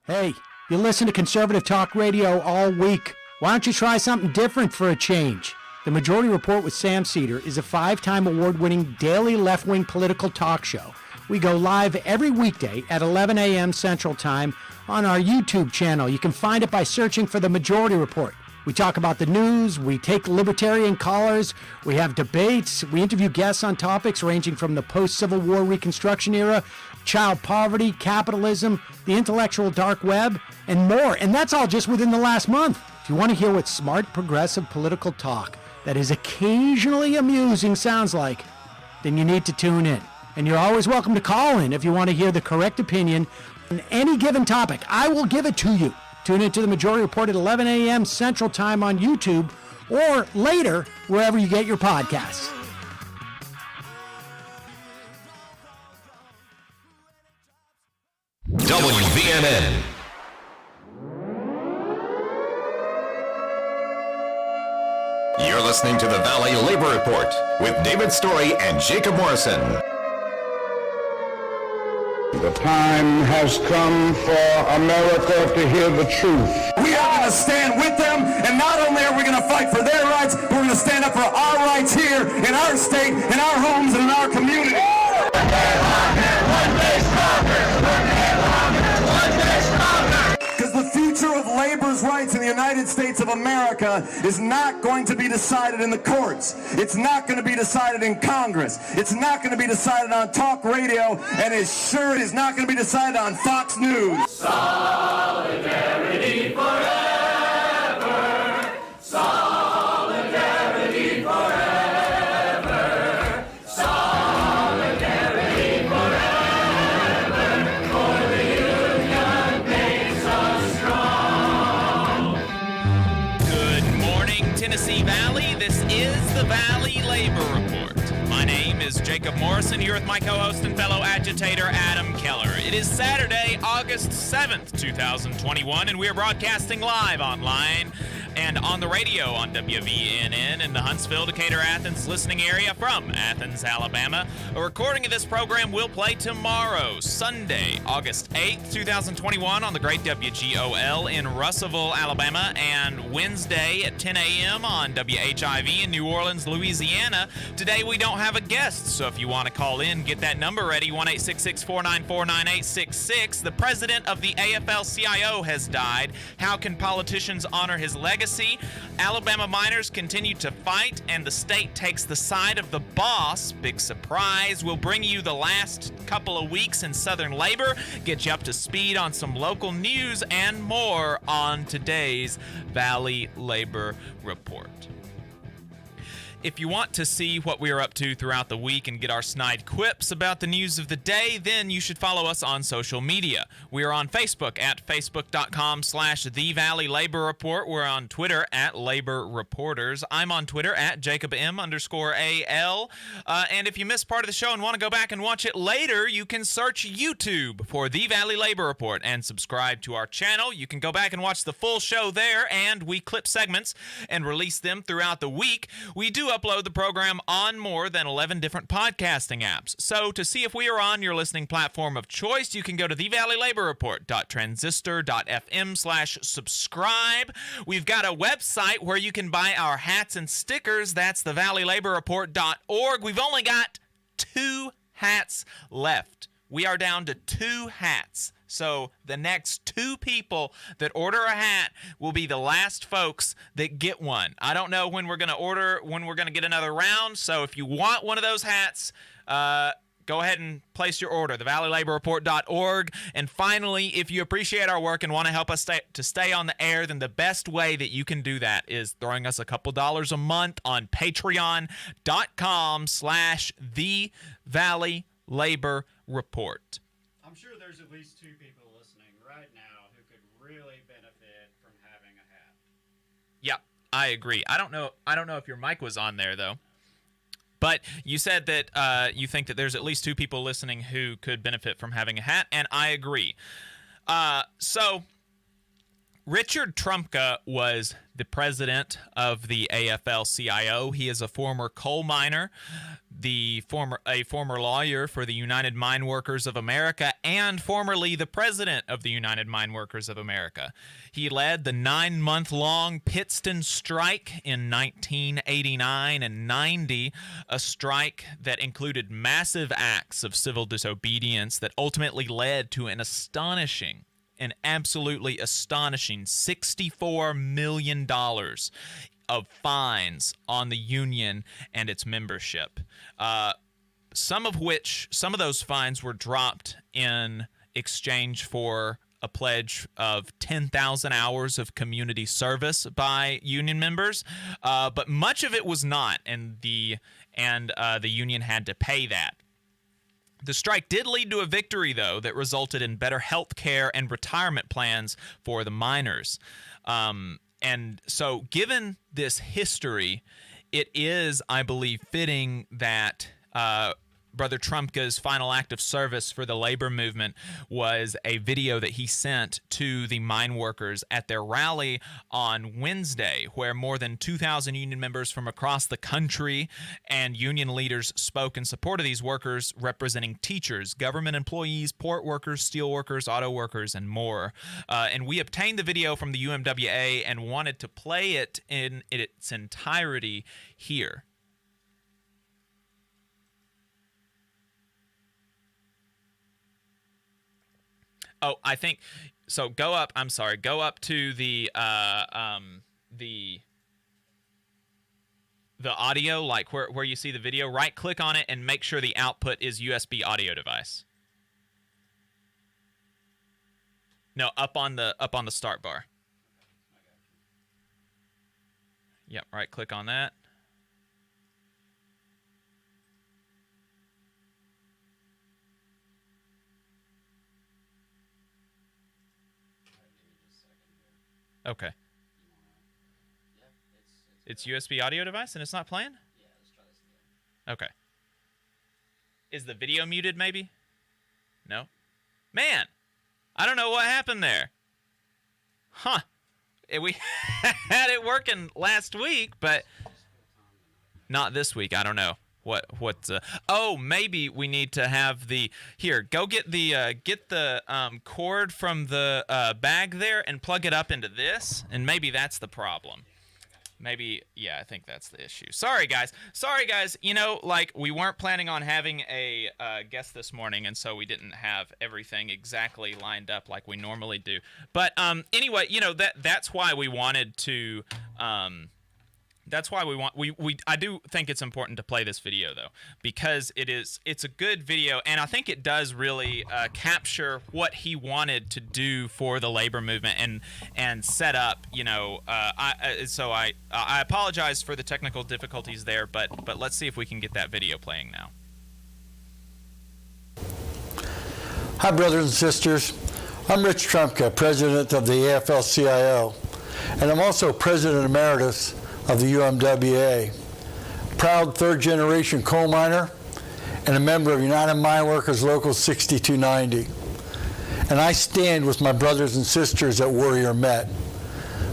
Hey, you listen to conservative talk radio all week. Why don't you try something different for a change? The Majority Report with Sam Cedar is a 5-time award-winning daily left-wing political talk show. We go live every weekday at 11 a.m. Central Time on our YouTube channel. You can find it by searching for The Majority Report. We talk about the news, we take libertarian callers, we have debates, we interview guests on topics ranging from the post-Civil War Reconstruction era, child poverty, capitalism, the intellectual dark web, and more. And that's all just within the last month. If you want to hear what smart, progressive political talk that is occasionally amusing sounds like, then you need to tune in. And you're always welcome to call in if you want to hear the correct opinion on any given topic. I will give it to you. Tune into the Majority Report at 11 a.m. Central Time on YouTube or later wherever you get your podcasts. WVNN. You're listening to the Valley Labor Report with David Story and Jacob Morrison. The time has come for America to hear the truth. We are going to stand with them, and not only are we going to fight for their rights, but we're going to stand up for our rights here in our state, in our homes, and in our community. One day longer, one day stronger. One day longer, one day stronger. Because the future of labor's rights in the United States of America is not going to be decided in the courts. It's not going to be decided in Congress. It's not going to be decided on talk radio, and it sure is not going to be decided on Fox News. Solidarity forever. Solidarity forever. Solidarity forever. For the union makes us strong. Good morning, Tennessee Valley. This is the Valley Labor Report. My name is Jacob Morrison, here with my co-host and fellow agitator, Adam Keller. It is Saturday, August 7th, 2021, and we are broadcasting live online and on the radio on WVNN in the Huntsville, Decatur, Athens listening area from Athens, Alabama. A recording of this program will play tomorrow, Sunday, August 8th, 2021 on the great WGOL in Russellville, Alabama, and Wednesday at 10 a.m. on WHIV in New Orleans, Louisiana. Today we don't have a guest, so if you want to call in, get that number ready, 1-866-494-9866. The president of the AFL-CIO has died. How can politicians honor his legacy? Alabama miners continue to fight, and the state takes the side of the boss. Big surprise. We'll bring you the last couple of weeks in Southern labor, get you up to speed on some local news, and more on today's Valley Labor Report. If you want to see what we are up to throughout the week and get our snide quips about the news of the day, then you should follow us on social media. We are on Facebook at facebook.com/The Valley Labor Report. We're on Twitter at Labor Reporters. I'm on Twitter at JacobM_AL. And if you missed part of the show and want to go back and watch it later, you can search YouTube for The Valley Labor Report and subscribe to our channel. You can go back and watch the full show there, and we clip segments and release them throughout the week. We do upload the program on more than 11 different podcasting apps. So to see if we are on your listening platform of choice, you can go to thevalleylaborreport.transistor.fm/subscribe. We've got a website where you can buy our hats and stickers. That's thevalleylaborreport.org. We've only got 2 hats left. We are down to 2 hats. So the next 2 people that order a hat will be the last folks that get one. I don't know when we're going to get another round. So if you want one of those hats, go ahead and place your order, thevalleylaborreport.org. And finally, if you appreciate our work and want to help us stay on the air, then the best way that you can do that is throwing us a couple dollars a month on patreon.com/thevalleylaborreport. I'm sure there's at least 2 people listening right now who could really benefit from having a hat. Yeah, I agree. I don't know if your mic was on there though. But you said that you think that there's at least 2 people listening who could benefit from having a hat, and I agree. So Richard Trumka was the president of the AFL-CIO. He is a former coal miner, a former lawyer for the United Mine Workers of America, and formerly the president of the United Mine Workers of America. He led the 9-month-long Pittston strike in 1989 and 90, a strike that included massive acts of civil disobedience that ultimately led to an absolutely astonishing $64 million of fines on the union and its membership. Some of those fines were dropped in exchange for a pledge of 10,000 hours of community service by union members, but much of it was not, and the union had to pay that. The strike did lead to a victory, though, that resulted in better health care and retirement plans for the miners. And so given this history, it is, I believe, fitting that Brother Trumka's final act of service for the labor movement was a video that he sent to the mine workers at their rally on Wednesday, where more than 2,000 union members from across the country and union leaders spoke in support of these workers, representing teachers, government employees, port workers, steel workers, auto workers, and more. And we obtained the video from the UMWA and wanted to play it in its entirety here. Oh, I think so. Go up to the audio, like where you see the video. Right click on it and make sure the output is USB audio device. No, up on the start bar. Yep, right click on that. Okay. It's USB audio device and it's not playing? Yeah, let's try this again. Okay. Is the video muted maybe? No? Man, I don't know what happened there. Huh. We had it working last week, but not this week. I don't know. Oh, maybe we need to have go get the cord from the bag there and plug it up into this, and maybe that's the problem. Maybe, yeah, I think that's the issue. Sorry guys, you know, like, we weren't planning on having a guest this morning, and so we didn't have everything exactly lined up like we normally do. But anyway, you know, that's why we wanted to I do think it's important to play this video, though, because it's a good video, and I think it does really capture what he wanted to do for the labor movement and set up, you know, I apologize for the technical difficulties there, but let's see if we can get that video playing now. Hi, brothers and sisters. I'm Rich Trumka, president of the AFL-CIO, and I'm also president emeritus of the UMWA, proud third-generation coal miner, and a member of United Mine Workers Local 6290. And I stand with my brothers and sisters at Warrior Met.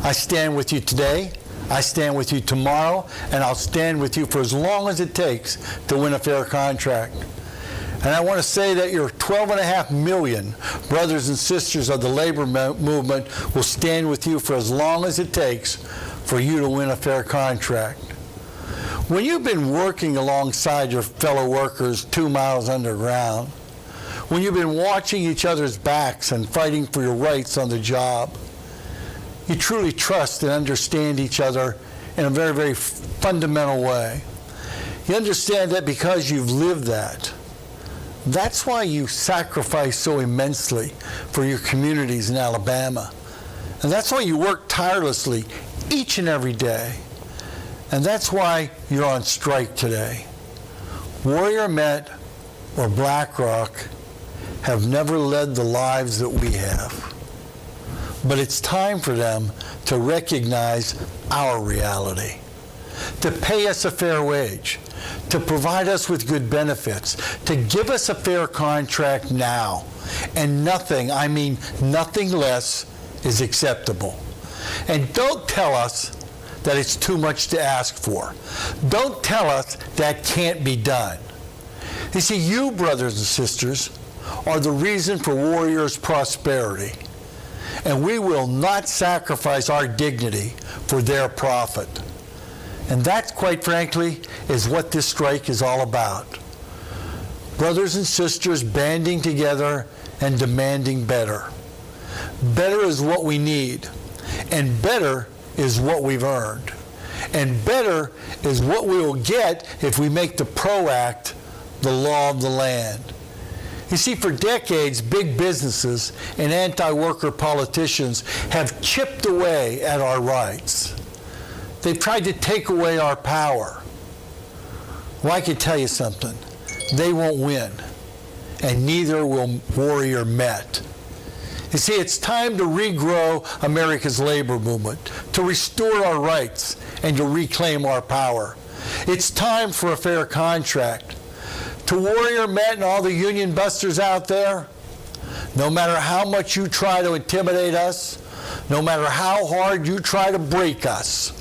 I stand with you today, I stand with you tomorrow, and I'll stand with you for as long as it takes to win a fair contract. And I want to say that your 12.5 million brothers and sisters of the labor movement will stand with you for as long as it takes for you to win a fair contract. When you've been working alongside your fellow workers 2 miles underground, when you've been watching each other's backs and fighting for your rights on the job, you truly trust and understand each other in a very, very fundamental way. You understand that because you've lived that. That's why you sacrifice so immensely for your communities in Alabama. And that's why you work tirelessly each and every day. And that's why you're on strike today. Warrior Met or BlackRock have never led the lives that we have. But it's time for them to recognize our reality, to pay us a fair wage, to provide us with good benefits, to give us a fair contract now, and nothing, I mean nothing less is acceptable. And don't tell us that it's too much to ask for. Don't tell us that can't be done. You see, you, brothers and sisters, are the reason for Warrior's prosperity. And we will not sacrifice our dignity for their profit. And that, quite frankly, is what this strike is all about. Brothers and sisters banding together and demanding better. Better is what we need, and better is what we've earned. And better is what we will get if we make the PRO Act the law of the land. You see, for decades, big businesses and anti-worker politicians have chipped away at our rights. They've tried to take away our power. Well, I can tell you something. They won't win, and neither will Warrior Met. You see, it's time to regrow America's labor movement, to restore our rights, and to reclaim our power. It's time for a fair contract. To Warrior Met and all the union busters out there, no matter how much you try to intimidate us, no matter how hard you try to break us,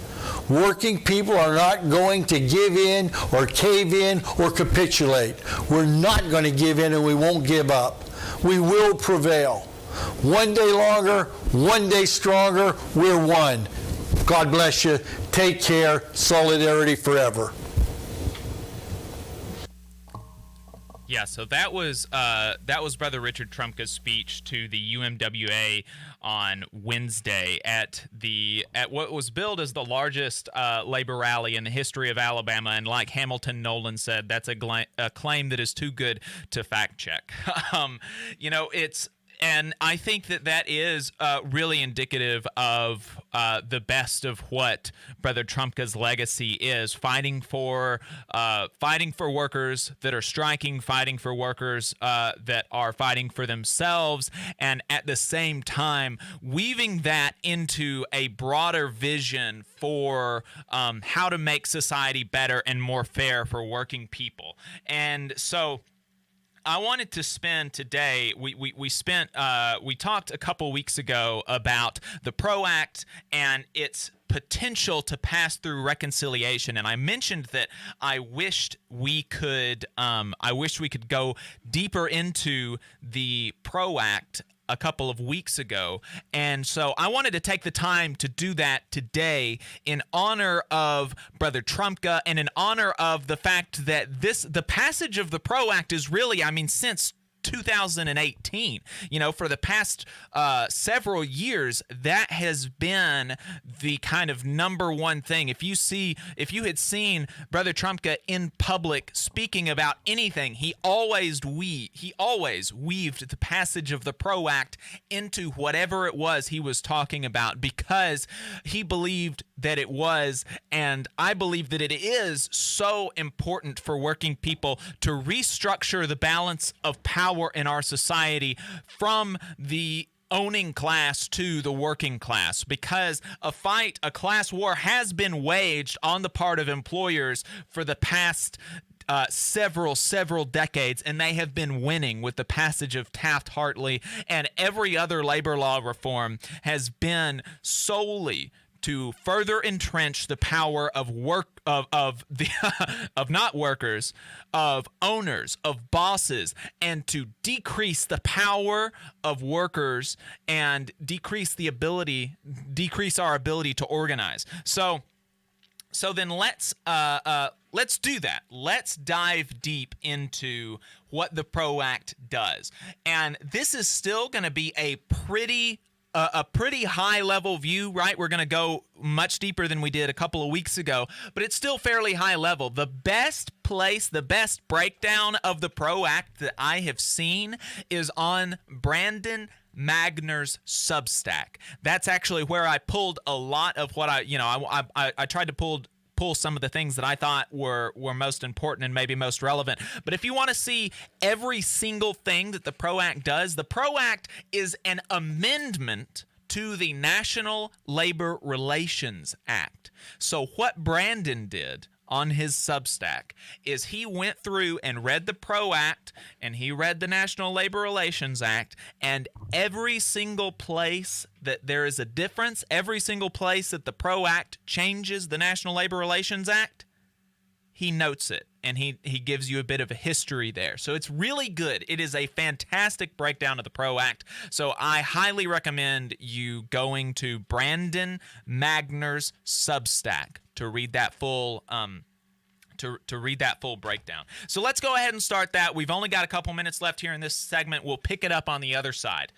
working people are not going to give in or cave in or capitulate. We're not going to give in, and we won't give up. We will prevail. One day longer, one day stronger, we're one. God bless you. Take care. Solidarity forever. Yeah, so that was Brother Richard Trumka's speech to the UMWA on Wednesday at what was billed as the largest labor rally in the history of Alabama, and like Hamilton Nolan said, that's a claim that is too good to fact check. And I think that is really indicative of the best of what Brother Trumka's legacy is: fighting for workers that are striking, fighting for workers that are fighting for themselves, and at the same time weaving that into a broader vision for how to make society better and more fair for working people. And so I wanted to spend today, we talked a couple weeks ago about the PRO Act and its potential to pass through reconciliation, and I mentioned that I wished we could go deeper into the PRO Act a couple of weeks ago, and so I wanted to take the time to do that today in honor of Brother Trumka and in honor of the fact that the passage of the PRO Act is really, since 2018, for the past several years, that has been the kind of number one thing. If you had seen Brother Trumka in public speaking about anything, he always weaved the passage of the PRO Act into whatever it was he was talking about, because he believed that it was, and I believe that it is, so important for working people to restructure the balance of power in our society from the owning class to the working class, because a class war has been waged on the part of employers for the past several decades, and they have been winning with the passage of Taft-Hartley, and every other labor law reform has been solely to further entrench the power of not workers, of owners, of bosses, and to decrease the power of workers and decrease our ability to organize. So then let's do that. Let's dive deep into what the PRO Act does. And this is still going to be a pretty high level view, right? We're going to go much deeper than we did a couple of weeks ago, but it's still fairly high level. The best breakdown of the PRO Act that I have seen is on Brandon Magner's Substack. That's actually where I pulled a lot of what I tried to pull some of the things that I thought were most important and maybe most relevant. But if you want to see every single thing that the PRO Act does, the PRO Act is an amendment to the National Labor Relations Act. So what Brandon did on his Substack is he went through and read the PRO Act and he read the National Labor Relations Act, and every single place that there is a difference, every single place that the PRO Act changes the National Labor Relations Act, he notes it, and he gives you a bit of a history there. So it's really good. It is a fantastic breakdown of the PRO Act. So I highly recommend you going to Brandon Magner's Substack to read that full to read that full breakdown. So let's go ahead and start that. We've only got a couple minutes left here in this segment. We'll pick it up on the other side.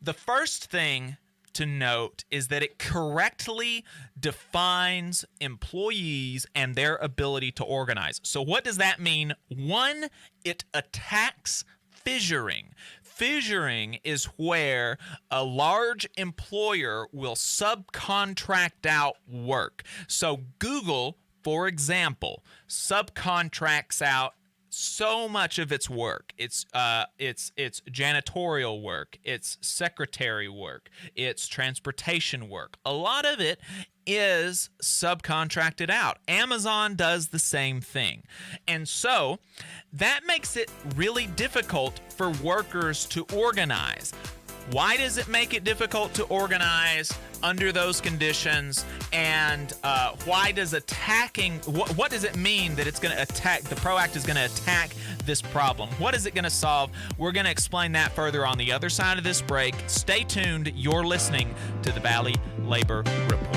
The first thing to note is that it correctly defines employees and their ability to organize. So what does that mean? One, it attacks fissuring. Fissuring is where a large employer will subcontract out work. So Google, for example, subcontracts out so much of its work. It's janitorial work, it's secretary work, it's transportation work. A lot of it is subcontracted out. Amazon does the same thing. And so that makes it really difficult for workers to organize. Why does it make it difficult to organize under those conditions? And why does attacking, what does it mean that it's going to attack, the PRO Act is going to attack this problem? What is it going to solve? We're going to explain that further on the other side of this break. Stay tuned. You're listening to the Valley Labor Report.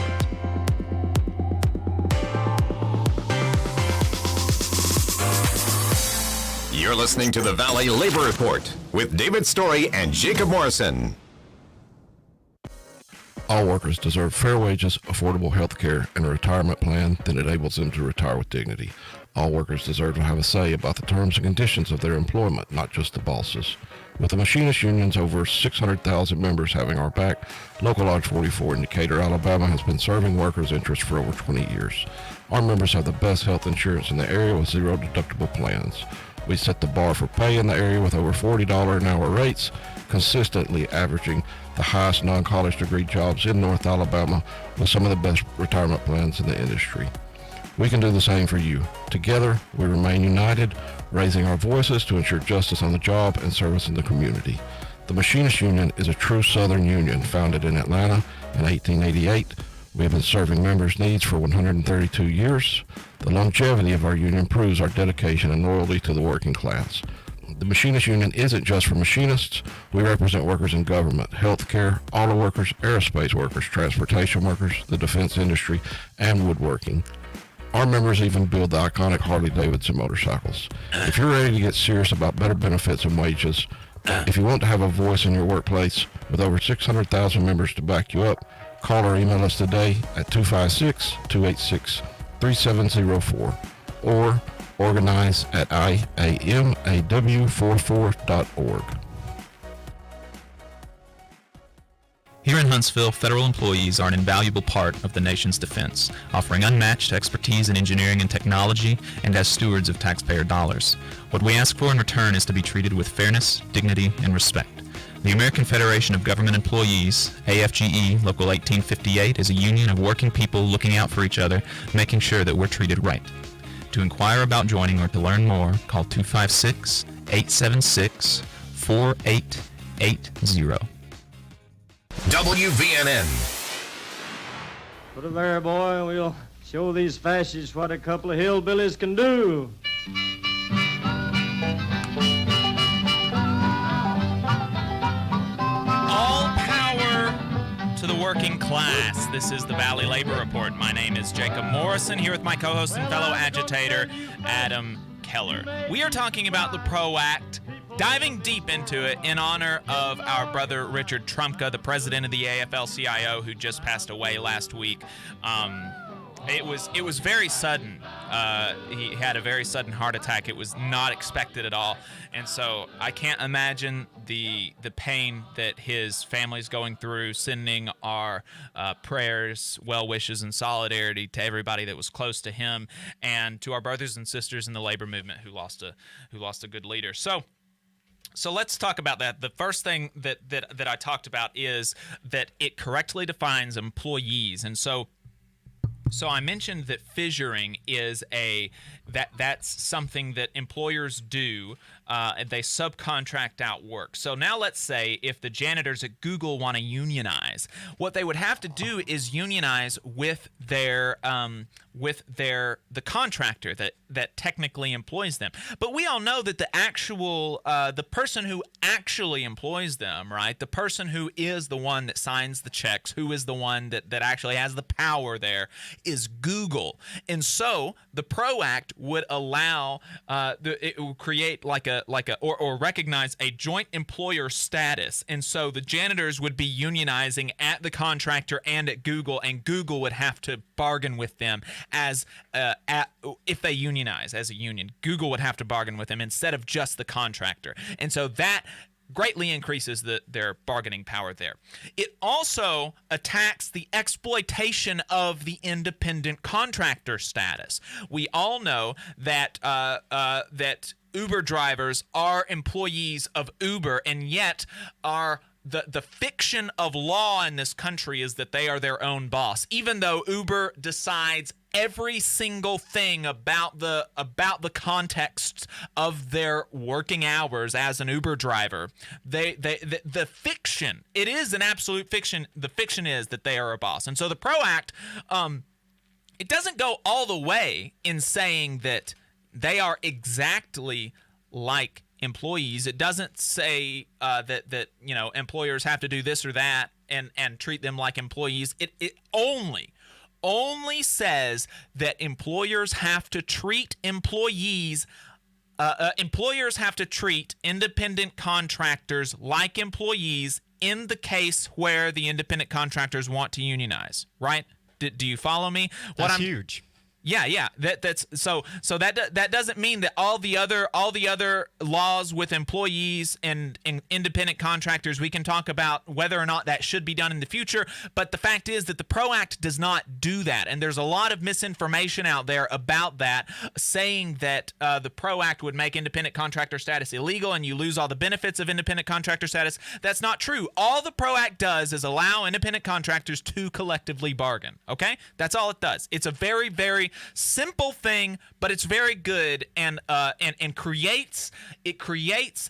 You're listening to the Valley Labor Report with David Story and Jacob Morrison. All workers deserve fair wages, affordable health care, and a retirement plan that enables them to retire with dignity. All workers deserve to have a say about the terms and conditions of their employment, not just the bosses. With the machinist unions over 600,000 members having our back, Local Lodge 44 in Decatur, Alabama has been serving workers' interests for over 20 years. Our members have the best health insurance in the area with zero deductible plans. We set the bar for pay in the area with over $40 an hour rates, consistently averaging the highest non-college degree jobs in North Alabama with some of the best retirement plans in the industry. We can do the same for you. Together, we remain united, raising our voices to ensure justice on the job and service in the community. The Machinist Union is a true Southern union founded in Atlanta in 1888. We have been serving members' needs for 132 years. The longevity of our union proves our dedication and loyalty to the working class. The Machinist Union isn't just for machinists. We represent workers in government, healthcare, auto workers, aerospace workers, transportation workers, the defense industry, and woodworking. Our members even build the iconic Harley-Davidson motorcycles. If you're ready to get serious about better benefits and wages, if you want to have a voice in your workplace with over 600,000 members to back you up, call or email us today at 256-286-3704 or organize at iamaw44.org. Here in Huntsville, federal employees are an invaluable part of the nation's defense, offering unmatched expertise in engineering and technology and as stewards of taxpayer dollars. What we ask for in return is to be treated with fairness, dignity, and respect. The American Federation of Government Employees, AFGE Local 1858, is a union of working people looking out for each other, making sure that we're treated right. To inquire about joining or to learn more, call 256-876-4880. WVNN. Put it there, boy, and we'll show these fascists what a couple of hillbillies can do. All power to the working class. This is the Valley Labor Report. My name is Jacob Morrison, here with my co-host and fellow agitator, Adam Keller. We are talking about the PRO Act, diving deep into it in honor of our brother Richard Trumka, the president of the AFL-CIO, who just passed away last week. It was very sudden. He had a very sudden heart attack. It was not expected at all, and so I can't imagine the pain that his family's going through. Sending our prayers, well wishes, and solidarity to everybody that was close to him, and to our brothers and sisters in the labor movement who lost a good leader. So let's talk about that. The first thing that I talked about is that it correctly defines employees, and so So I mentioned that fissuring is that's something that employers do. They subcontract out work. So now let's say if the janitors at Google want to unionize, what they would have to do is unionize with the contractor that technically employs them. But we all know that the person who actually employs them, right? The person who is the one that signs the checks, who is the one that actually has the power there, is Google. And so the PRO Act would allow it would create or recognize a joint employer status. And so the janitors would be unionizing at the contractor and at Google, and Google would have to bargain with them if they unionize as a union. Google would have to bargain with them instead of just the contractor. And so that greatly increases their bargaining power there. It also attacks the exploitation of the independent contractor status. We all know that that Uber drivers are employees of Uber, and yet are the fiction of law in this country is that they are their own boss, even though Uber decides every single thing about the context of their working hours as an Uber driver. The fiction, it is an absolute fiction. The fiction is that they are a boss. And so the PRO Act, it doesn't go all the way in saying that they are exactly like employees. It doesn't say that employers have to do this or that and treat them like employees. It only says that employers have to treat employees. Employers have to treat independent contractors like employees in the case where the independent contractors want to unionize. Right? Do you follow me? That's huge. Yeah. That's so that doesn't mean that all the other laws with employees and independent contractors, we can talk about whether or not that should be done in the future. But the fact is that the PRO Act does not do that, and there's a lot of misinformation out there about that, saying that the PRO Act would make independent contractor status illegal and you lose all the benefits of independent contractor status. That's not true. All the PRO Act does is allow independent contractors to collectively bargain. Okay, that's all it does. It's a very, very simple thing, but it's very good, and creates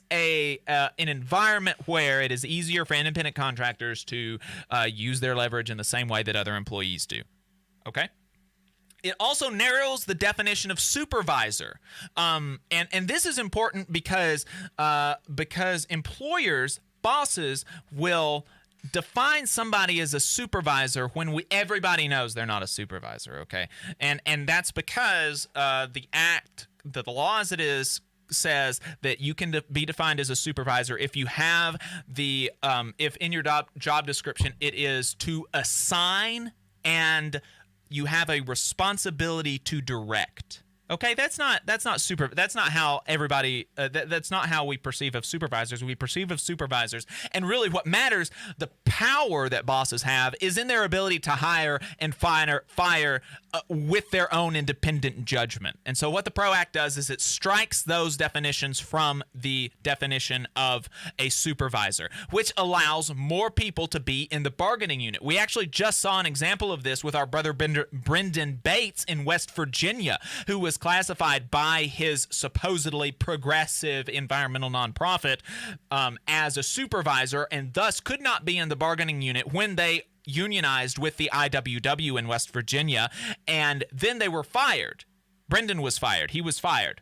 an environment where it is easier for independent contractors to use their leverage in the same way that other employees do. Okay. It also narrows the definition of supervisor, and this is important because employers, bosses, will define somebody as a supervisor when everybody knows they're not a supervisor, okay? And that's because the law as it is says that you can be defined as a supervisor if you have if in your job description it is to assign and you have a responsibility to direct. Okay, that's not how everybody. That's not how we perceive of supervisors. We perceive of supervisors, and really, what matters, the power that bosses have, is in their ability to hire and fire with their own independent judgment. And so, what the PRO Act does is it strikes those definitions from the definition of a supervisor, which allows more people to be in the bargaining unit. We actually just saw an example of this with our brother Brendan Bates in West Virginia, who was classified by his supposedly progressive environmental nonprofit as a supervisor, and thus could not be in the bargaining unit when they unionized with the IWW in West Virginia, and then they were fired. Brendan was fired. He was fired.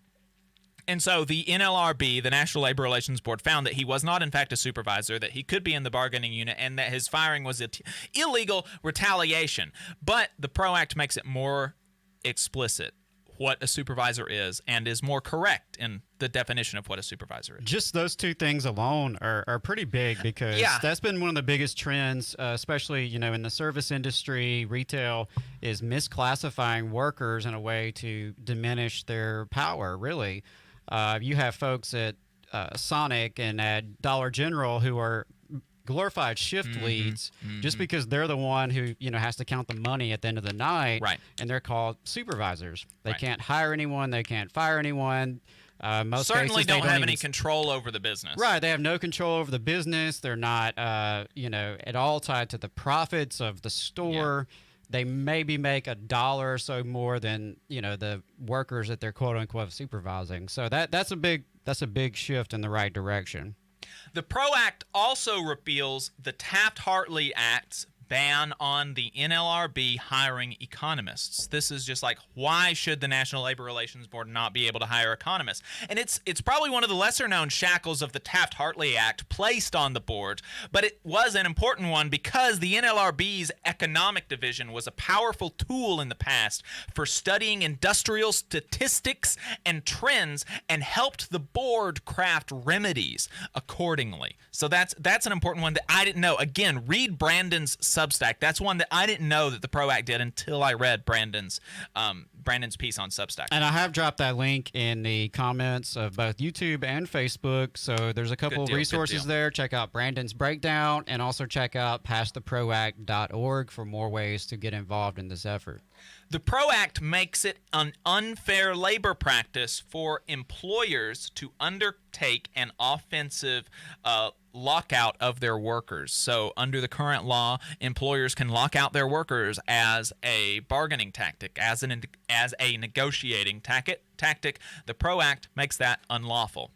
And so the NLRB, the National Labor Relations Board, found that he was not, in fact, a supervisor, that he could be in the bargaining unit, and that his firing was illegal retaliation. But the PRO Act makes it more explicit what a supervisor is, and is more correct in the definition of what a supervisor is. Just those two things alone are pretty big, because that's been one of the biggest trends, especially in the service industry, retail, is misclassifying workers in a way to diminish their power, really. You have folks at Sonic and at Dollar General who are glorified shift leads just because they're the one who has to count the money at the end of the night, right? And they're called supervisors. They can't hire anyone, they can't fire anyone. Most certainly cases, don't have any control over the business. Right, they have no control over the business. They're not at all tied to the profits of the store. they maybe make $1 or so more than the workers that they're quote unquote supervising. So that's a big shift in the right direction. The PRO Act also repeals the Taft-Hartley Act's ban on the NLRB hiring economists. This is just like, why should the National Labor Relations Board not be able to hire economists? And it's probably one of the lesser-known shackles of the Taft-Hartley Act placed on the board, but it was an important one because the NLRB's economic division was a powerful tool in the past for studying industrial statistics and trends and helped the board craft remedies accordingly. So that's an important one that I didn't know. Again, read Brandon's Substack. That's one that I didn't know that the PRO Act did until I read Brandon's piece on Substack. And I have dropped that link in the comments of both YouTube and Facebook. So there's a couple of resources there. Check out Brandon's breakdown and also check out passtheproact.org for more ways to get involved in this effort. The PRO Act makes it an unfair labor practice for employers to undertake an offensive lockout of their workers. So under the current law, employers can lock out their workers as a bargaining tactic, as a negotiating tactic. The PRO Act makes that unlawful.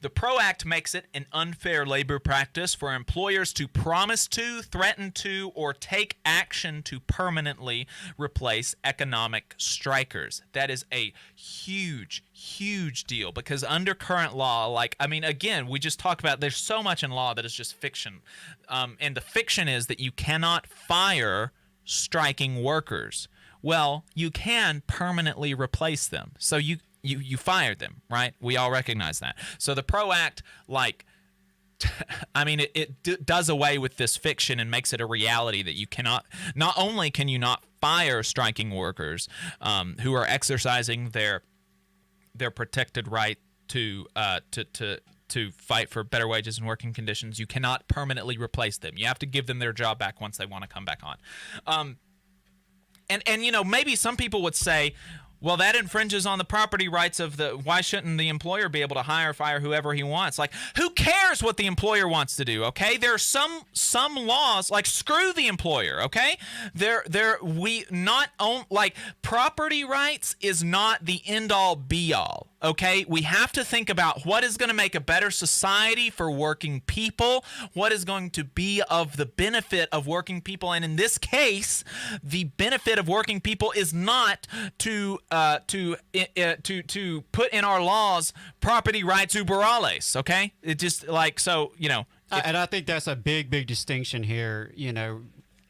The PRO Act makes it an unfair labor practice for employers to promise to, threaten to, or take action to permanently replace economic strikers. That is a huge, huge deal because under current law, again, we just talked about there's so much in law that is just fiction. And the fiction is that you cannot fire striking workers. Well, you can permanently replace them. So you fired them, right? We all recognize that. So the PRO Act, it does away with this fiction and makes it a reality that you cannot, not only can you not fire striking workers who are exercising their protected right to fight for better wages and working conditions, you cannot permanently replace them. You have to give them their job back once they want to come back on. And maybe some people would say, well, that infringes on the property rights of why shouldn't the employer be able to hire or fire whoever he wants? Like, who cares what the employer wants to do, okay? There are some laws, screw the employer, okay? Property rights is not the end-all be-all, okay? We have to think about what is going to make a better society for working people, what is going to be of the benefit of working people, and in this case, the benefit of working people is not to put in our laws property rights uber alles, okay? It just and I think that's a big distinction here.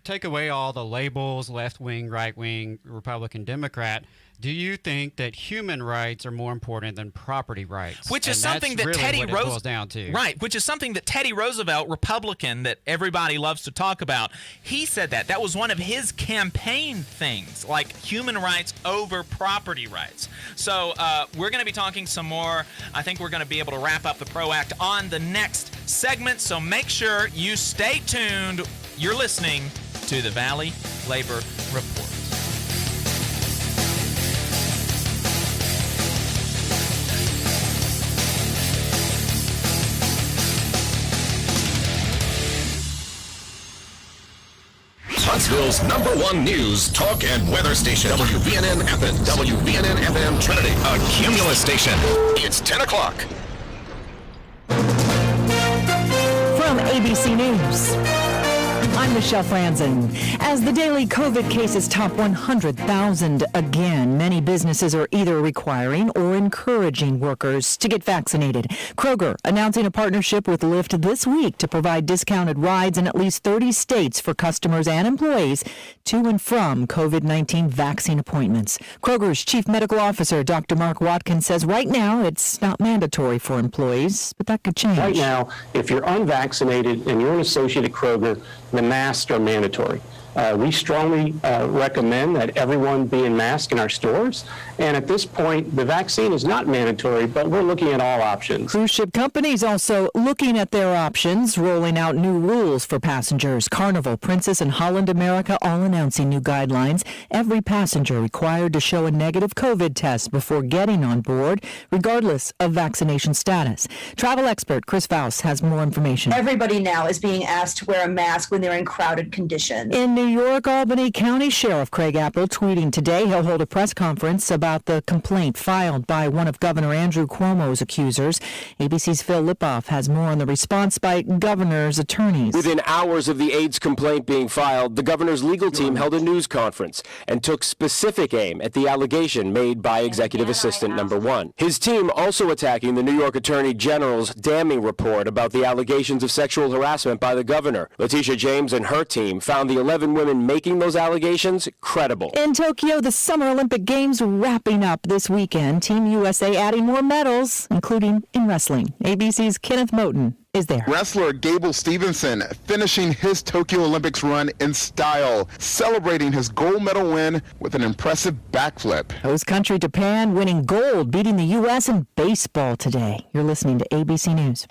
Take away all the labels, left wing, right wing, Republican, Democrat. Do you think that human rights are more important than property rights? Which is something that Teddy Roosevelt boils down to. Right, which is something that Teddy Roosevelt, Republican, that everybody loves to talk about. He said that was one of his campaign things, like human rights over property rights. So we're going to be talking some more. I think we're going to be able to wrap up the PRO Act on the next segment. So make sure you stay tuned. You're listening to the Valley Labor Report. Huntsville's #1 news, talk, and weather station. WVNN Athens. WVNN FM Trinity. A Cumulus station. It's 10 o'clock. From ABC News, I'm Michelle Franzen. As the daily COVID cases top 100,000 again, many businesses are either requiring or encouraging workers to get vaccinated. Kroger announcing a partnership with Lyft this week to provide discounted rides in at least 30 states for customers and employees to and from COVID-19 vaccine appointments. Kroger's Chief Medical Officer, Dr. Mark Watkins, says right now it's not mandatory for employees, but that could change. Right now, if you're unvaccinated and you're an associate at Kroger, the masks are mandatory. We strongly recommend that everyone be in masks in our stores. And at this point, the vaccine is not mandatory, but we're looking at all options. Cruise ship companies also looking at their options, rolling out new rules for passengers. Carnival, Princess, and Holland America all announcing new guidelines. Every passenger required to show a negative COVID test before getting on board, regardless of vaccination status. Travel expert Chris Faust has more information. Everybody now is being asked to wear a mask when they're in crowded conditions. In New New York Albany County Sheriff Craig Apple tweeting today he'll hold a press conference about the complaint filed by one of Governor Andrew Cuomo's accusers. ABC's Phil Lipoff has more on the response by governor's attorneys. Within hours of the AIDS complaint being filed, the governor's legal team held a news conference and took specific aim at the allegation made by Executive Assistant Number 1. His team also attacking the New York Attorney General's damning report about the allegations of sexual harassment by the governor. Letitia James and her team found the 11 women making those allegations credible. In Tokyo, the Summer Olympic Games wrapping up this weekend. Team USA adding more medals, including in wrestling. ABC's Kenneth Moten is there. Wrestler Gable Stevenson finishing his Tokyo Olympics run in style, celebrating his gold medal win with an impressive backflip. Host country Japan winning gold, beating the U.S. in baseball today. You're listening to ABC News.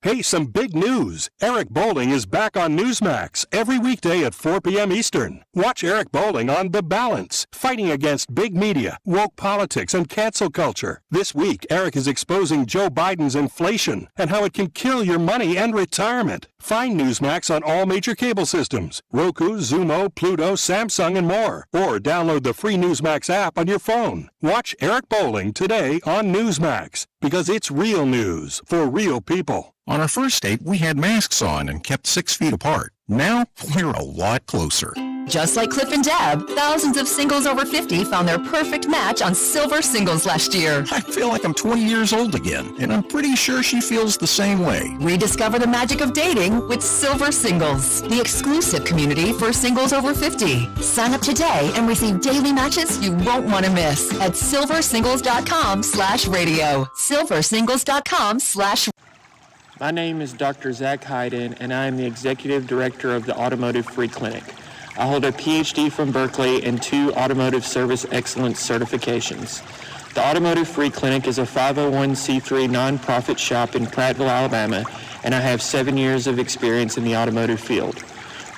Hey, some big news. Eric Bolling is back on Newsmax every weekday at 4 p.m. Eastern. Watch Eric Bolling on The Balance, fighting against big media, woke politics, and cancel culture. This week, Eric is exposing Joe Biden's inflation and how it can kill your money and retirement. Find Newsmax on all major cable systems, Roku, Xumo, Pluto, Samsung, and more. Or download the free Newsmax app on your phone. Watch Eric Bolling today on Newsmax, because it's real news for real people. On our first date, we had masks on and kept 6 feet apart. Now, we're a lot closer. Just like Cliff and Deb, thousands of singles over 50 found their perfect match on Silver Singles last year. I feel like I'm 20 years old again, and I'm pretty sure she feels the same way. Rediscover the magic of dating with Silver Singles, the exclusive community for singles over 50. Sign up today and receive daily matches you won't want to miss at silversingles.com/radio. silversingles.com/radio. My name is Dr. Zach Hayden, and I am the Executive Director of the Automotive Free Clinic. I hold a PhD from Berkeley and 2 Automotive Service Excellence certifications. The Automotive Free Clinic is a 501c3 nonprofit shop in Prattville, Alabama, and I have 7 years of experience in the automotive field.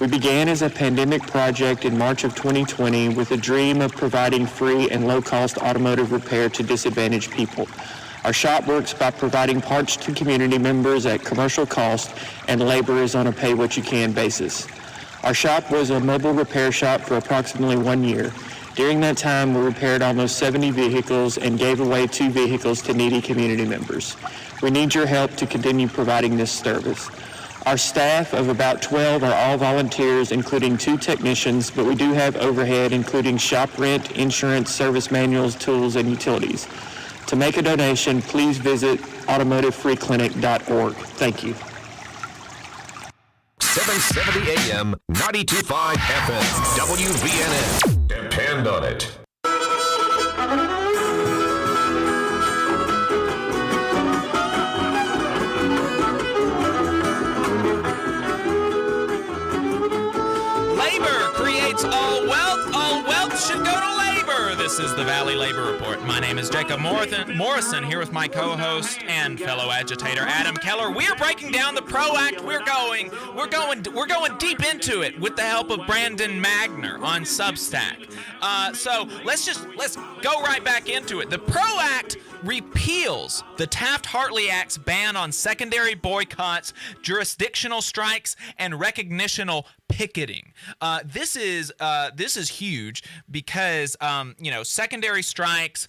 We began as a pandemic project in March of 2020 with a dream of providing free and low-cost automotive repair to disadvantaged people. Our shop works by providing parts to community members at commercial cost, and labor is on a pay-what-you-can basis. Our shop was a mobile repair shop for approximately 1 year. During that time, we repaired almost 70 vehicles and gave away 2 vehicles to needy community members. We need your help to continue providing this service. Our staff of about 12 are all volunteers, including 2 technicians, but we do have overhead, including shop rent, insurance, service manuals, tools, and utilities. To make a donation, please visit automotivefreeclinic.org. Thank you. 770 AM, 92.5 FM, WVNN. Depend on it. Labor creates all wealth. All wealth should go to labor. This is the Valley Labor Report. My name is Jacob Morrison, here with my co-host and fellow agitator Adam Keller. We are breaking down the PRO Act. We're going deep into it with the help of Brandon Magner on Substack. So let's go right back into it. The PRO Act repeals the Taft-Hartley Act's ban on secondary boycotts, jurisdictional strikes, and recognitional picketing. This is huge because secondary strikes,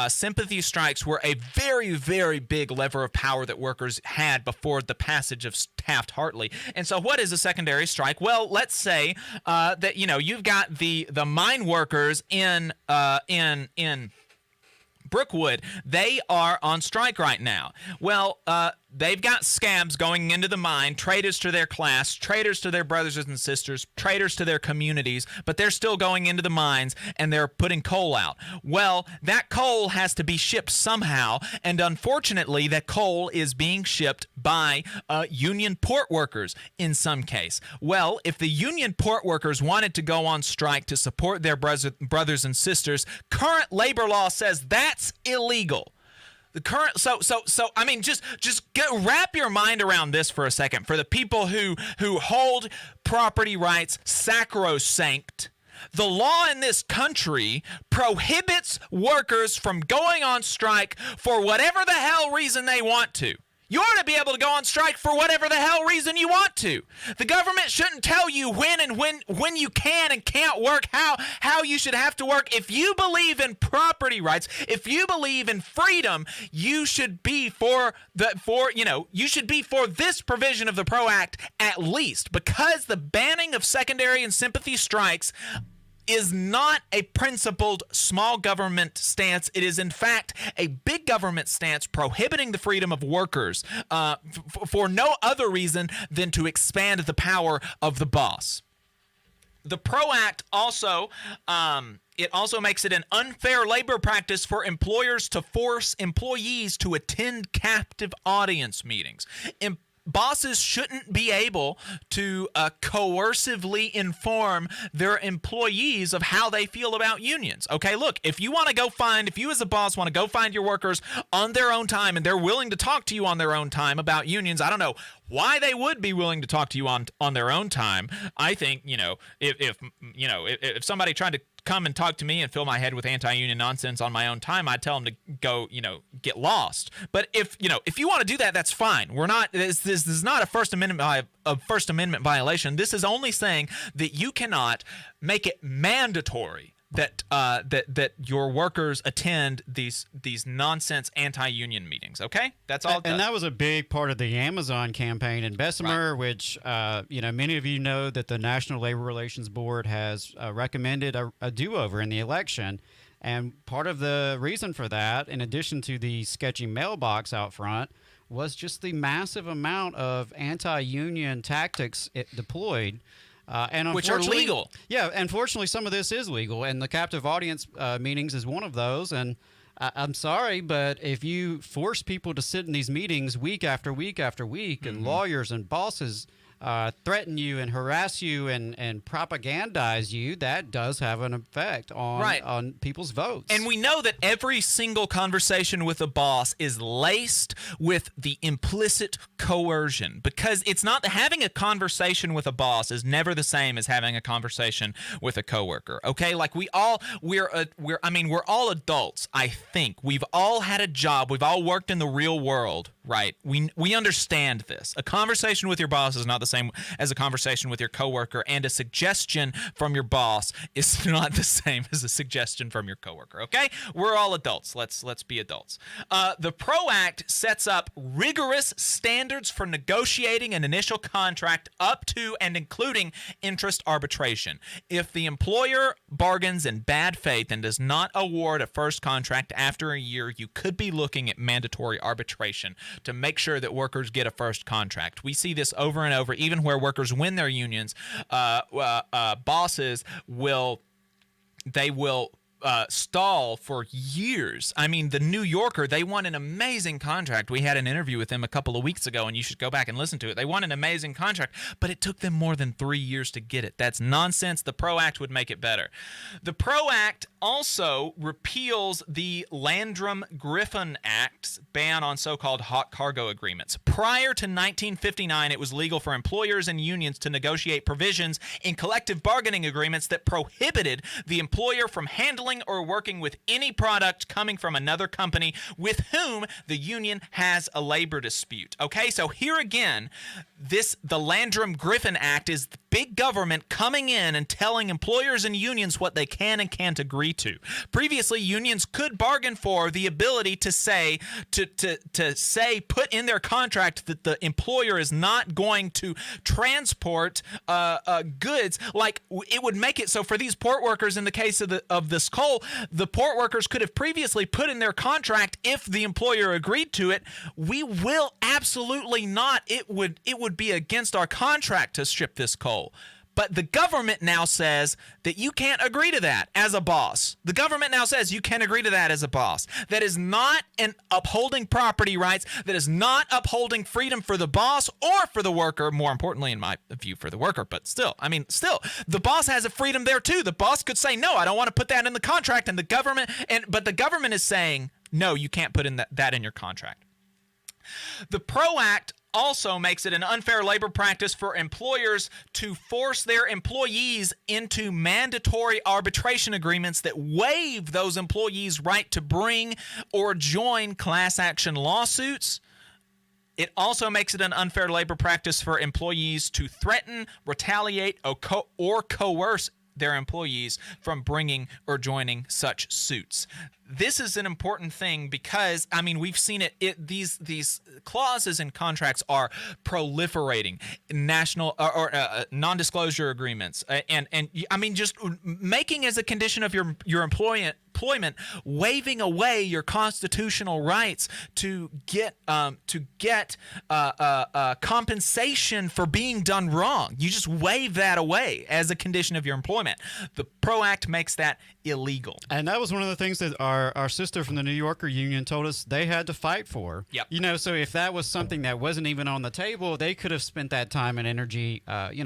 sympathy strikes were a very, very big lever of power that workers had before the passage of Taft-Hartley. And so, what is a secondary strike? Well, let's say that you've got the mine workers in Brookwood. They are on strike right now. Well, they've got scabs going into the mine, traitors to their class, traitors to their brothers and sisters, traitors to their communities, but they're still going into the mines and they're putting coal out. Well, that coal has to be shipped somehow, and unfortunately, that coal is being shipped by union port workers in some case. Well, if the union port workers wanted to go on strike to support their brothers and sisters, current labor law says that's illegal. The current wrap your mind around this for a second. For the people who hold property rights sacrosanct, the law in this country prohibits workers from going on strike for whatever the hell reason they want to. You ought to be able to go on strike for whatever the hell reason you want to. The government shouldn't tell you when you can and can't work, how you should have to work. If you believe in property rights, if you believe in freedom, you should be for this provision of the PRO Act at least, because the banning of secondary and sympathy strikes is not a principled small government stance. It is, in fact, a big government stance prohibiting the freedom of workers for no other reason than to expand the power of the boss. The PRO Act also makes it an unfair labor practice for employers to force employees to attend captive audience meetings. Bosses shouldn't be able to coercively inform their employees of how they feel about unions. Okay, look, if you as a boss want to go find your workers on their own time and they're willing to talk to you on their own time about unions, I don't know why they would be willing to talk to you on their own time. I think, if somebody tried to come and talk to me and fill my head with anti-union nonsense on my own time, I'd tell them to go, get lost. But if you want to do that, that's fine. This is not a First Amendment violation. This is only saying that you cannot make it mandatory that your workers attend these nonsense anti-union meetings. Okay, that's all. And that was a big part of the Amazon campaign in Bessemer, right, which many of you know that the National Labor Relations Board has recommended a do-over in the election. And part of the reason for that, in addition to the sketchy mailbox out front, was just the massive amount of anti-union tactics it deployed. And which are legal. Yeah, unfortunately, some of this is legal, and the captive audience meetings is one of those. And I'm sorry, but if you force people to sit in these meetings week after week after week, and lawyers and bosses threaten you and harass you and propagandize you, that does have an effect on people's votes. And we know that every single conversation with a boss is laced with the implicit coercion, because it's not having a conversation with a boss is never the same as having a conversation with a coworker. Okay, like we're all adults. I think we've all had a job. We've all worked in the real world, right? We understand this. A conversation with your boss is not the same as a conversation with your coworker, and a suggestion from your boss is not the same as a suggestion from your coworker. Okay, we're all adults. Let's be adults. The PRO Act sets up rigorous standards for negotiating an initial contract up to and including interest arbitration. If the employer bargains in bad faith and does not award a first contract after a year, you could be looking at mandatory arbitration to make sure that workers get a first contract. We see this over and over, even where workers win their unions. Bosses will stall for years. I mean, the New Yorker, they won an amazing contract. We had an interview with them a couple of weeks ago, and you should go back and listen to it. They won an amazing contract, but it took them more than 3 years to get it. That's nonsense. The PRO Act would make it better. The PRO Act also repeals the Landrum-Griffin Act's ban on so-called hot cargo agreements. Prior to 1959, it was legal for employers and unions to negotiate provisions in collective bargaining agreements that prohibited the employer from handling or working with any product coming from another company with whom the union has a labor dispute. Okay, so here again, the Landrum-Griffin Act is the big government coming in and telling employers and unions what they can and can't agree to. Previously, unions could bargain for the ability to say, put in their contract that the employer is not going to transport goods. Like, it would make it so for these port workers, in the case of this coal, the port workers could have previously put in their contract, if the employer agreed to it, we will absolutely not. It would be against our contract to ship this coal. But the government now says that you can't agree to that as a boss. The government now says you can't agree to that as a boss. That is not upholding property rights. That is not upholding freedom for the boss or for the worker. More importantly, in my view, for the worker. But still, the boss has a freedom there too. The boss could say, no, I don't want to put that in the contract. And the government is saying, no, you can't put in that in your contract. The PRO Act also makes it an unfair labor practice for employers to force their employees into mandatory arbitration agreements that waive those employees' right to bring or join class action lawsuits. It also makes it an unfair labor practice for employees to threaten, retaliate, or coerce their employees from bringing or joining such suits. This is an important thing because, I mean, we've seen these clauses in contracts are proliferating. National or non-disclosure agreements, and I mean, just making as a condition of your employment, waiving away your constitutional rights to get compensation for being done wrong. You just waive that away as a condition of your employment. The PRO Act makes that illegal. And that was one of the things that our sister from the New Yorker Union told us they had to fight for. Yep. You know, so if that was something that wasn't even on the table, they could have spent that time and energy,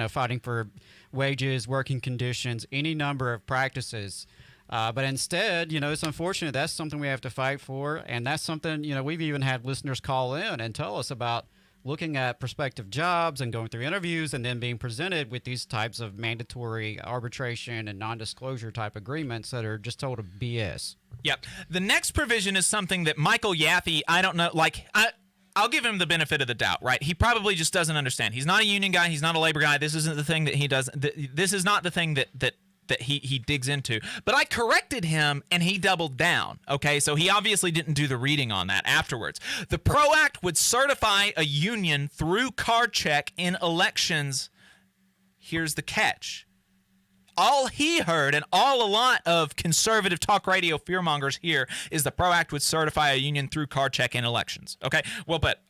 fighting for wages, working conditions, any number of practices. But instead, it's unfortunate. That's something we have to fight for. And that's something, we've even had listeners call in and tell us about looking at prospective jobs and going through interviews and then being presented with these types of mandatory arbitration and non-disclosure type agreements that are just total BS. Yep. The next provision is something that Michael Yaffe, I don't know, I'll give him the benefit of the doubt, right? He probably just doesn't understand. He's not a union guy. He's not a labor guy. This isn't the thing that he does. This is not the thing that he digs into. But I corrected him, and he doubled down, okay? So he obviously didn't do the reading on that afterwards. The PRO Act would certify a union through card check in elections. Here's the catch. All he heard, and all a lot of conservative talk radio fearmongers hear, is the PRO Act would certify a union through card check in elections, okay? Well, but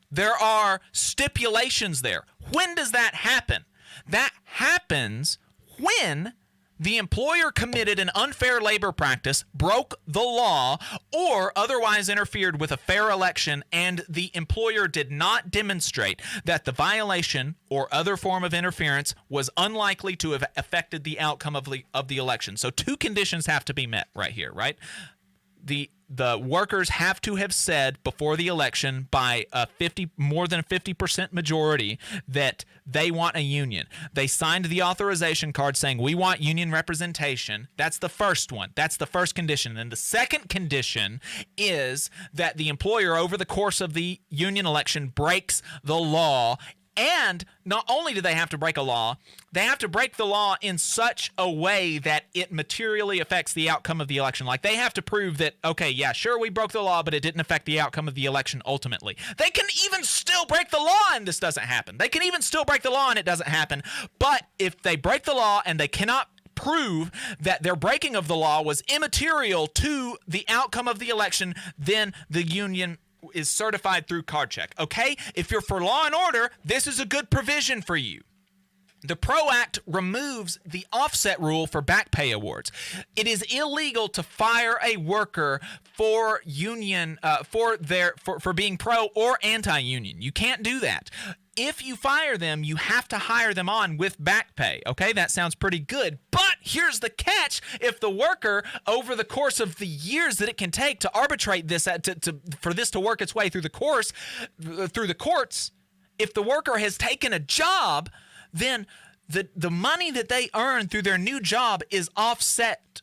there are stipulations there. When does that happen? That happens when the employer committed an unfair labor practice, broke the law, or otherwise interfered with a fair election, and the employer did not demonstrate that the violation or other form of interference was unlikely to have affected the outcome of the election. So two conditions have to be met right here, right? The workers have to have said before the election by more than a 50% majority that they want a union. They signed the authorization card saying we want union representation. That's the first one. That's the first condition. And the second condition is that the employer over the course of the union election breaks the law. And not only do they have to break a law, they have to break the law in such a way that it materially affects the outcome of the election. Like, they have to prove that, okay, yeah, sure, we broke the law, but it didn't affect the outcome of the election ultimately. They can even still break the law and this doesn't happen. They can even still break the law and it doesn't happen. But if they break the law and they cannot prove that their breaking of the law was immaterial to the outcome of the election, then the union is certified through card check. Okay? If you're for law and order, this is a good provision for you. The PRO Act removes the offset rule for back pay awards. It is illegal to fire a worker for union for being pro or anti-union. You can't do that. If you fire them, you have to hire them on with back pay. Okay, that sounds pretty good. But here's the catch. If the worker, over the course of the years that it can take to arbitrate this, for this to work its way through the courts, if the worker has taken a job, then the money that they earn through their new job is offset.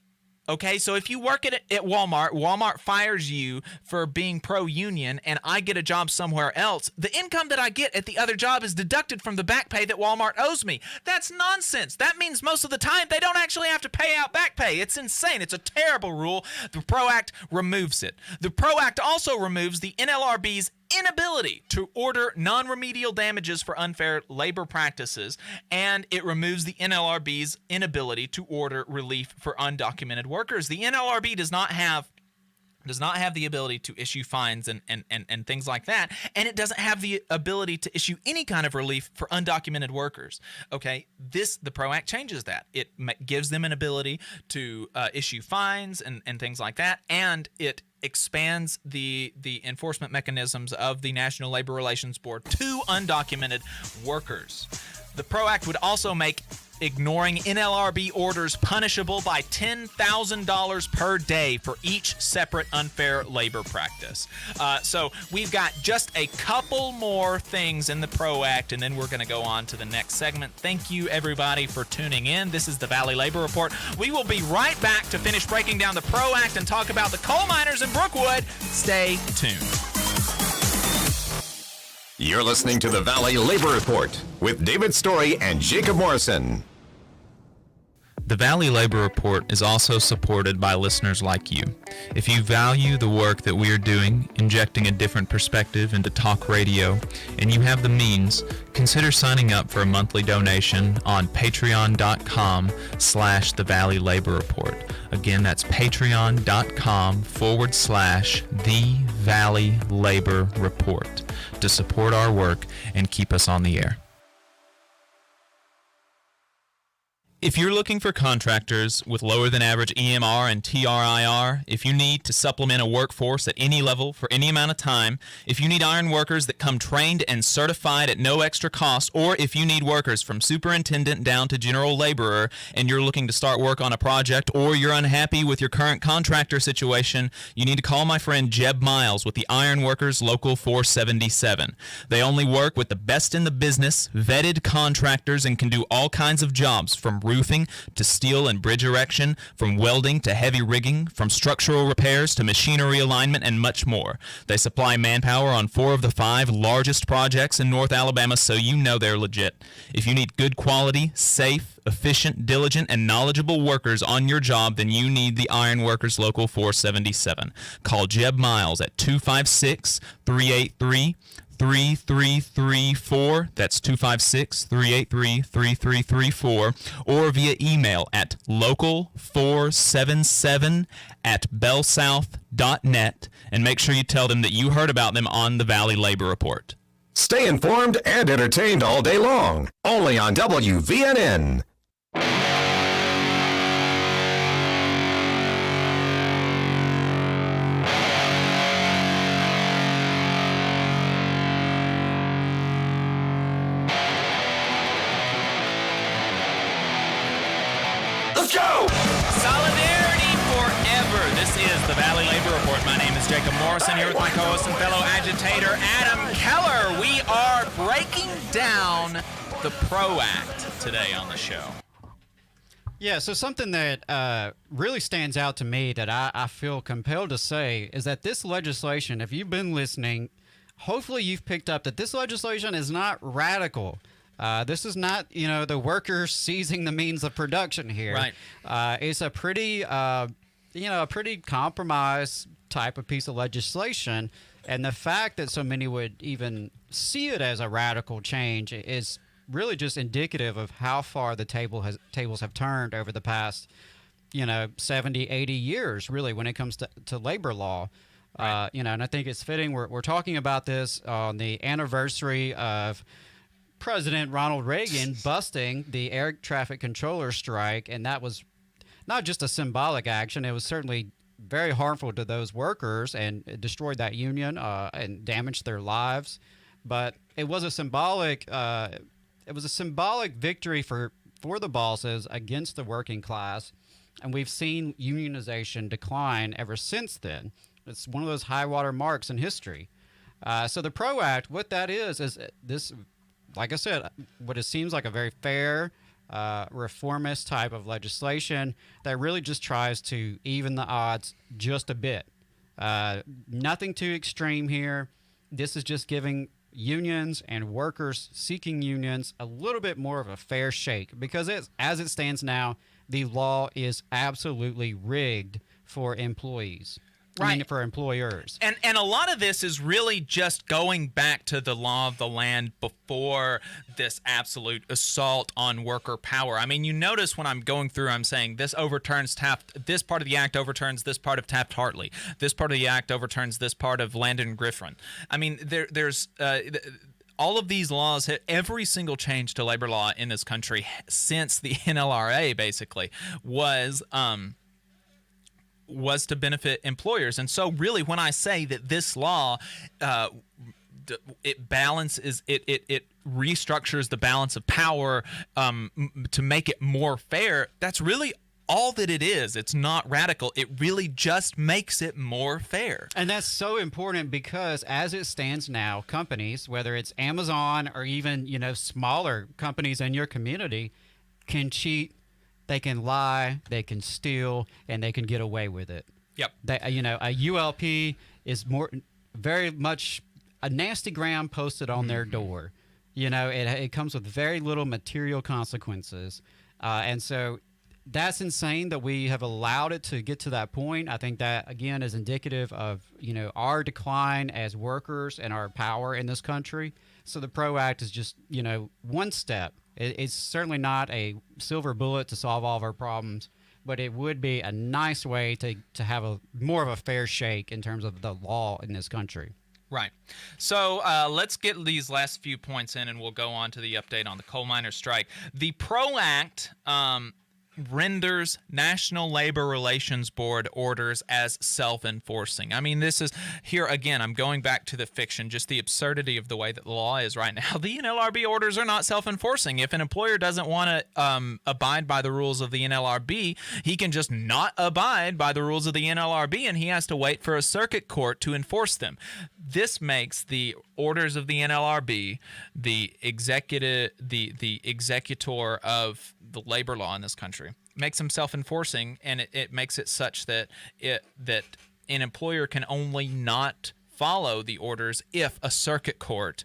Okay, so if you work at Walmart fires you for being pro-union, and I get a job somewhere else, the income that I get at the other job is deducted from the back pay that Walmart owes me. That's nonsense. That means most of the time they don't actually have to pay out back pay. It's insane. It's a terrible rule. The PRO Act removes it. The PRO Act also removes the NLRB's inability to order non-remedial damages for unfair labor practices, and it removes the NLRB's inability to order relief for undocumented workers. The NLRB does not have the ability to issue fines and things like that, and it doesn't have the ability to issue any kind of relief for undocumented workers. Okay, the PRO Act changes that. It gives them an ability to issue fines and things like that, and it expands the enforcement mechanisms of the National Labor Relations Board to undocumented workers. The PRO Act would also make ignoring NLRB orders punishable by $10,000 per day for each separate unfair labor practice. So we've got just a couple more things in the PRO Act, and then we're going to go on to the next segment. Thank you, everybody, for tuning in. This is the Valley Labor Report. We will be right back to finish breaking down the PRO Act and talk about the coal miners in Brookwood. Stay tuned. You're listening to the Valley Labor Report with David Story and Jacob Morrison. The Valley Labor Report is also supported by listeners like you. If you value the work that we are doing, injecting a different perspective into talk radio, and you have the means, consider signing up for a monthly donation on patreon.com/The Valley Labor Report. Again, that's patreon.com/The Valley Labor Report to support our work and keep us on the air. If you're looking for contractors with lower than average EMR and TRIR, if you need to supplement a workforce at any level for any amount of time, if you need iron workers that come trained and certified at no extra cost, or if you need workers from superintendent down to general laborer and you're looking to start work on a project, or you're unhappy with your current contractor situation, you need to call my friend Jeb Miles with the Iron Workers Local 477. They only work with the best in the business, vetted contractors, and can do all kinds of jobs from roofing to steel and bridge erection, from welding to heavy rigging, from structural repairs to machinery alignment, and much more. They supply manpower on 4 of the 5 largest projects in North Alabama, so you know they're legit. If you need good quality, safe, efficient, diligent, and knowledgeable workers on your job, then you need the Iron Workers Local 477. Call Jeb Miles at 256-383-3334. That's 256-383-3334, or via email at local477@bellsouth.net, and make sure you tell them that you heard about them on the Valley Labor Report. Stay informed and entertained all day long, only on WVNN. Let's go! Solidarity forever. This is the Valley Labor Report. My name is Jacob Morrison, here with my co-host and fellow agitator, Adam Keller. We are breaking down the PRO Act today on the show. Yeah, so something that really stands out to me that I feel compelled to say is that this legislation, if you've been listening, hopefully you've picked up that this legislation is not radical. This is not, the workers seizing the means of production here. Right. It's a pretty, a pretty compromise type of piece of legislation. And the fact that so many would even see it as a radical change is really just indicative of how far the tables have turned over the past, 70, 80 years, really, when it comes to labor law. Right. And I think it's fitting. We're talking about this on the anniversary of President Ronald Reagan busting the air traffic controller strike, and that was not just a symbolic action. It was certainly very harmful to those workers, and it destroyed that union and damaged their lives. But it was a symbolic victory for the bosses against the working class, and we've seen unionization decline ever since then. It's one of those high water marks in history. So the PRO Act, what that is this. Like I said, what it seems like a very fair, reformist type of legislation that really just tries to even the odds just a bit. Nothing too extreme here. This is just giving unions and workers seeking unions a little bit more of a fair shake, because as it stands now, the law is absolutely rigged for employees. Right. I mean, for employers. And a lot of this is really just going back to the law of the land before this absolute assault on worker power. I mean, you notice when I'm going through, I'm saying this overturns Taft, this part of the act overturns this part of Taft-Hartley. This part of the act overturns this part of Landon-Griffin. I mean, there's all of these laws, every single change to labor law in this country since the NLRA basically was to benefit employers. And so really when I say that this law it restructures the balance of power to make it more fair, that's really all that it is. It's not radical. It really just makes it more fair. And that's so important because as it stands now, companies, whether it's Amazon or even, smaller companies in your community, can cheat. They can lie, they can steal, and they can get away with it. Yep. A ULP is very much a nasty gram posted on their door. You know, it comes with very little material consequences. And so that's insane that we have allowed it to get to that point. I think that, again, is indicative of, you know, our decline as workers and our power in this country. So the PRO Act is just, you know, one step. It's certainly not a silver bullet to solve all of our problems, but it would be a nice way to have a more of a fair shake in terms of the law in this country. Right. So let's get these last few points in, and we'll go on to the update on the coal miners' strike. The PRO Act renders National Labor Relations Board orders as self-enforcing. I mean, this is, here again, I'm going back to the fiction, just the absurdity of the way that the law is right now. The NLRB orders are not self-enforcing. If an employer doesn't want to abide by the rules of the NLRB, he can just not abide by the rules of the NLRB, and he has to wait for a circuit court to enforce them. This makes the orders of the NLRB the executor of the labor law in this country. Makes them self-enforcing, and it makes it such that an employer can only not follow the orders if a circuit court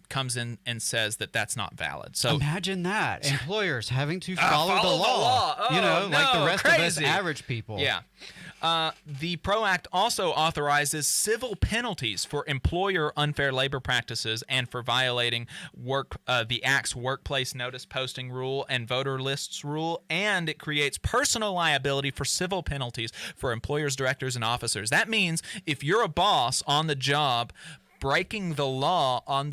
comes in and says that that's not valid. So imagine that, employers having to follow the law. Oh, you know, like the rest crazy. of us average people. Yeah. The PRO Act also authorizes civil penalties for employer unfair labor practices and for violating the Act's workplace notice posting rule and voter lists rule, and it creates personal liability for civil penalties for employers, directors, and officers. That means if you're a boss on the job breaking the law on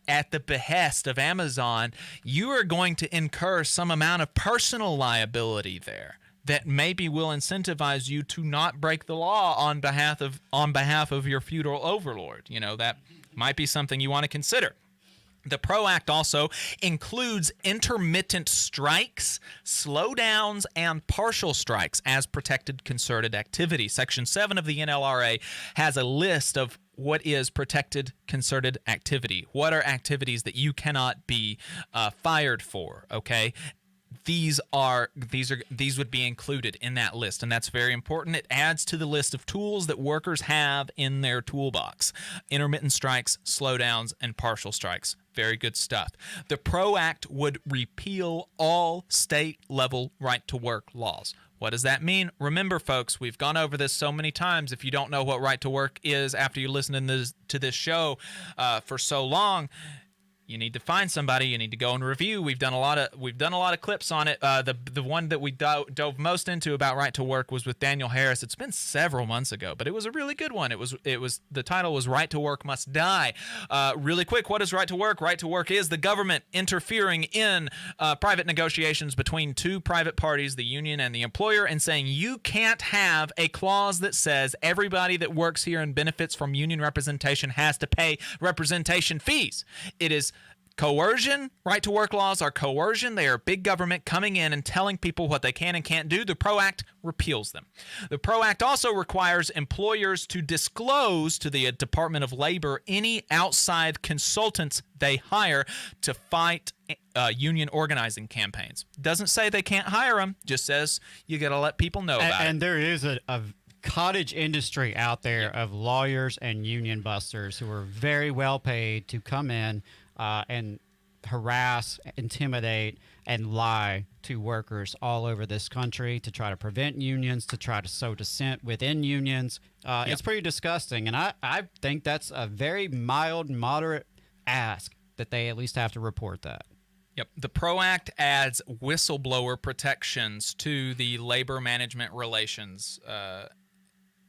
at the behest of Amazon, you are going to incur some amount of personal liability there that maybe will incentivize you to not break the law on behalf of your feudal overlord. You know, that might be something you want to consider. The PRO Act also includes intermittent strikes, slowdowns, and partial strikes as protected concerted activity. Section 7 of the NLRA has a list of what is protected concerted activity. What are activities that you cannot be fired for, okay? These would be included in that list, and that's very important. It adds to the list of tools that workers have in their toolbox. Intermittent strikes, slowdowns, and partial strikes. Very good stuff. The PRO Act would repeal all state-level right-to-work laws. What does that mean? Remember, folks, we've gone over this so many times. If you don't know what right to work is after you listen to this show for so long, you need to find somebody. You need to go and review. We've done a lot of clips on it. The one that we dove most into about right to work was with Daniel Harris. It's been several months ago, but it was a really good one. It was the title was Right to Work Must Die. Really quick, what is right to work? Right to work is the government interfering in private negotiations between two private parties, the union and the employer, and saying you can't have a clause that says everybody that works here and benefits from union representation has to pay representation fees. It is coercion. Right to work laws are coercion. They are big government coming in and telling people what they can and can't do. The PRO Act repeals them. The PRO Act also requires employers to disclose to the Department of Labor any outside consultants they hire to fight union organizing campaigns. Doesn't say they can't hire them, just says you got to let people know about it. And there is a cottage industry out there of lawyers and union busters who are very well paid to come in and harass, intimidate, and lie to workers all over this country to try to prevent unions, to try to sow dissent within unions. It's pretty disgusting, and I think that's a very mild, moderate ask that they at least have to report that. Yep. The PRO Act adds whistleblower protections to the Labor Management Relations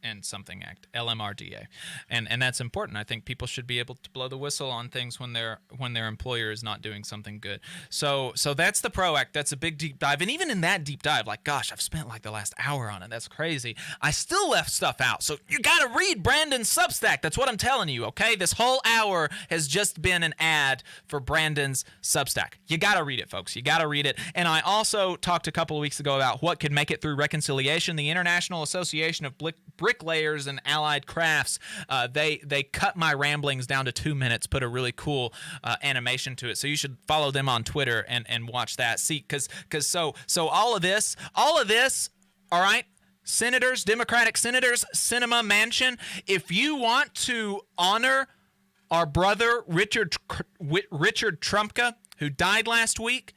and something Act, LMRDA, and that's important. I think people should be able to blow the whistle on things when their employer is not doing something good. So that's the PRO Act. That's a big deep dive, and even in that deep dive, like gosh, I've spent like the last hour on it. That's crazy. I still left stuff out, so you got to read Brandon's Substack. That's what I'm telling you. Okay, this whole hour has just been an ad for Brandon's Substack. You got to read it, folks. You got to read it. And I also talked a couple of weeks ago about what could make it through reconciliation. The International Association of Bricklayers and Allied Crafts, they cut my ramblings down to 2 minutes, put a really cool animation to it. So you should follow them on Twitter and watch that. See, because all of this, all right, senators, Democratic senators, Cinema Mansion, if you want to honor our brother Richard Trumka, who died last week,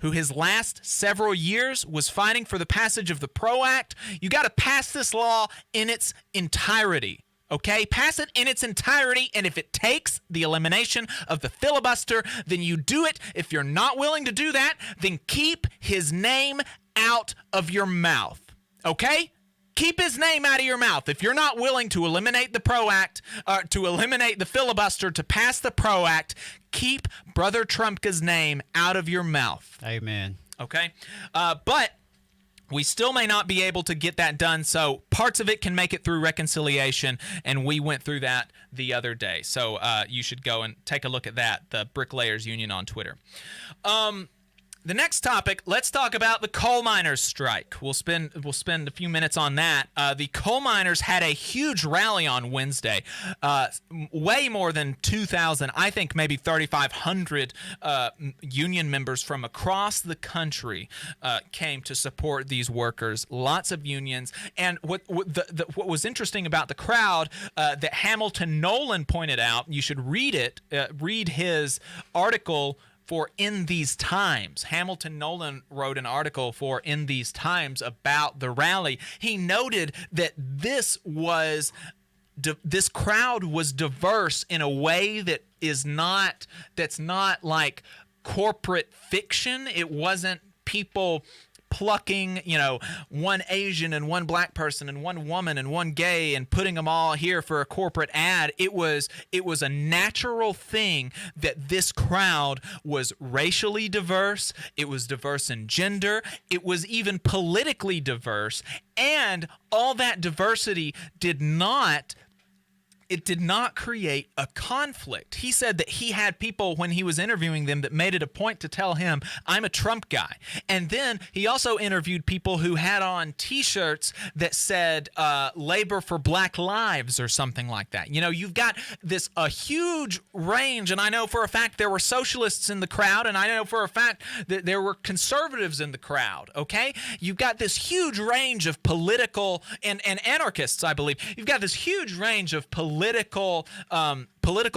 who his last several years was fighting for the passage of the PRO Act. You got to pass this law in its entirety. Okay, pass it in its entirety, and if it takes the elimination of the filibuster, then you do it. If you're not willing to do that, then keep his name out of your mouth. Okay? Keep his name out of your mouth. If you're not willing to eliminate the PRO Act, to eliminate the filibuster, to pass the PRO Act, keep Brother Trumka's name out of your mouth. Amen. Okay? But we still may not be able to get that done, so parts of it can make it through reconciliation, and we went through that the other day. So you should go and take a look at that, the Bricklayers Union on Twitter. The next topic, let's talk about the coal miners' strike. We'll spend a few minutes on that. The coal miners had a huge rally on Wednesday. Way more than 2,000, I think maybe 3,500 union members from across the country came to support these workers. Lots of unions. And what was interesting about the crowd that Hamilton Nolan pointed out, you should read it, read his article for In These Times. Hamilton Nolan wrote an article for In These Times about the rally. He noted that this crowd was diverse in a way that's not like corporate fiction. It wasn't people plucking, one Asian and one black person and one woman and one gay and putting them all here for a corporate ad. It was a natural thing that this crowd was racially diverse. It was diverse in gender. It was even politically diverse. And all that diversity did not create a conflict. He said that he had people, when he was interviewing them, that made it a point to tell him, I'm a Trump guy. And then he also interviewed people who had on T-shirts that said labor for black lives or something like that. You've got a huge range, and I know for a fact there were socialists in the crowd, and I know for a fact that there were conservatives in the crowd, okay? You've got this huge range of political, and anarchists, I believe. You've got this huge range of political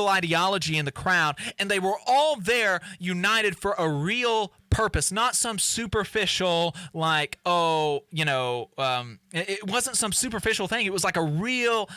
ideology in the crowd, and they were all there united for a real purpose, not some superficial it wasn't some superficial thing. It was like a real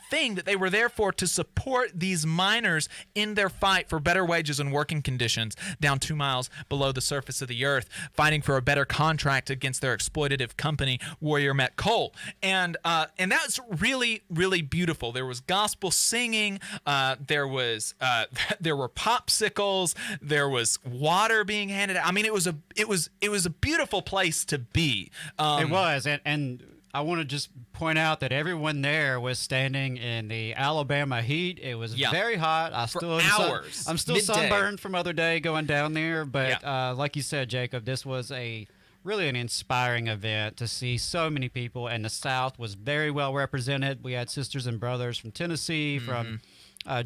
thing that they were there for, to support these miners in their fight for better wages and working conditions down 2 miles below the surface of the earth, fighting for a better contract against their exploitative company, Warrior Met Coal. And that's really, really beautiful. There was gospel singing. There were popsicles. There was water being handed out. I mean, it was a beautiful place to be. It was, and I want to just point out that everyone there was standing in the Alabama heat. It was very hot. I'm still sunburned from other day going down there. But like you said, Jacob, this was really an inspiring event to see so many people. And the South was very well represented. We had sisters and brothers from Tennessee, from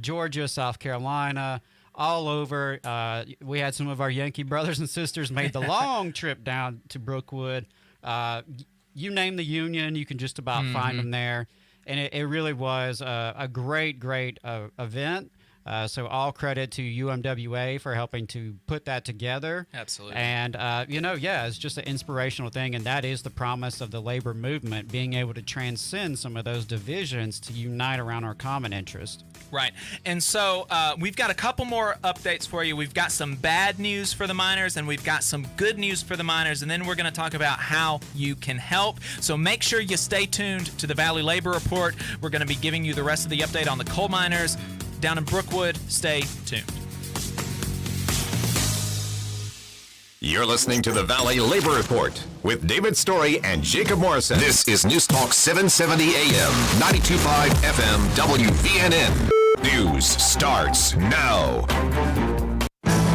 Georgia, South Carolina, all over. We had some of our Yankee brothers and sisters made the long trip down to Brookwood. You name the union, you can just about find them there. And it really was a great event. So all credit to UMWA for helping to put that together. Absolutely. And, it's just an inspirational thing. And that is the promise of the labor movement, being able to transcend some of those divisions to unite around our common interest. Right. And so we've got a couple more updates for you. We've got some bad news for the miners, and we've got some good news for the miners, and then we're going to talk about how you can help. So make sure you stay tuned to the Valley Labor Report. We're going to be giving you the rest of the update on the coal miners down in Brookwood. Stay tuned. You're listening to the Valley Labor Report with David Story and Jacob Morrison. This is News Talk 770 AM, 92.5 FM, WVNN. News starts now.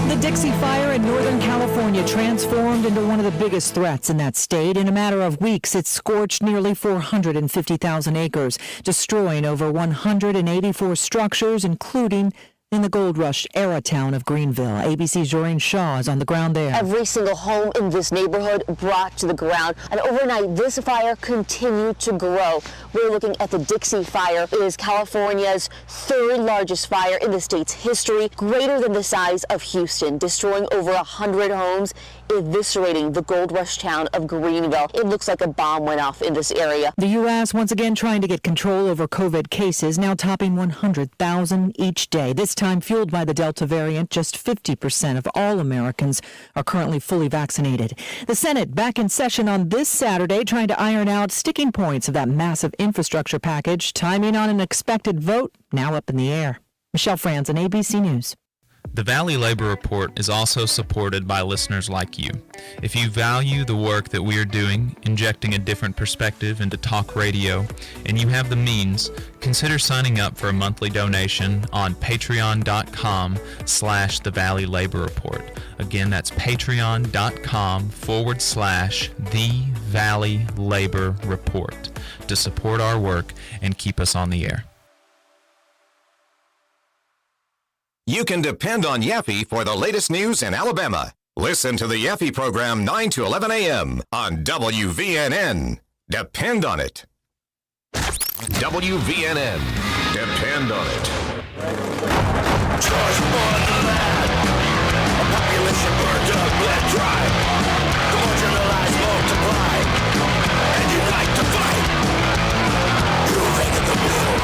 The Dixie Fire in Northern California transformed into one of the biggest threats in that state. In a matter of weeks, it scorched nearly 450,000 acres, destroying over 184 structures, including in the gold rush era town of Greenville. ABC's Joreen Shaw is on the ground there. Every single home in this neighborhood brought to the ground, and overnight this fire continued to grow. We're looking at the Dixie Fire. It is California's third largest fire in the state's history, greater than the size of Houston, destroying over 100 homes, eviscerating the gold rush town of Greenville. It looks like a bomb went off in this area. The U.S. once again trying to get control over COVID cases, now topping 100,000 each day. This time fueled by the Delta variant, just 50% of all Americans are currently fully vaccinated. The Senate back in session on this Saturday, trying to iron out sticking points of that massive infrastructure package. Timing on an expected vote now up in the air. Michelle Franzen, ABC News. The Valley Labor Report is also supported by listeners like you. If you value the work that we are doing, injecting a different perspective into talk radio, and you have the means, consider signing up for a monthly donation on patreon.com/The Valley Labor Report. Again, that's patreon.com/The Valley Labor Report to support our work and keep us on the air. You can depend on Yaffe for the latest news in Alabama. Listen to the Yaffe program 9 to 11 a.m. on WVNN. Depend on it. WVNN. Depend on it. Charge for the land. A population burned up, bled dry. The marginalized multiply. And unite to fight. You make the will.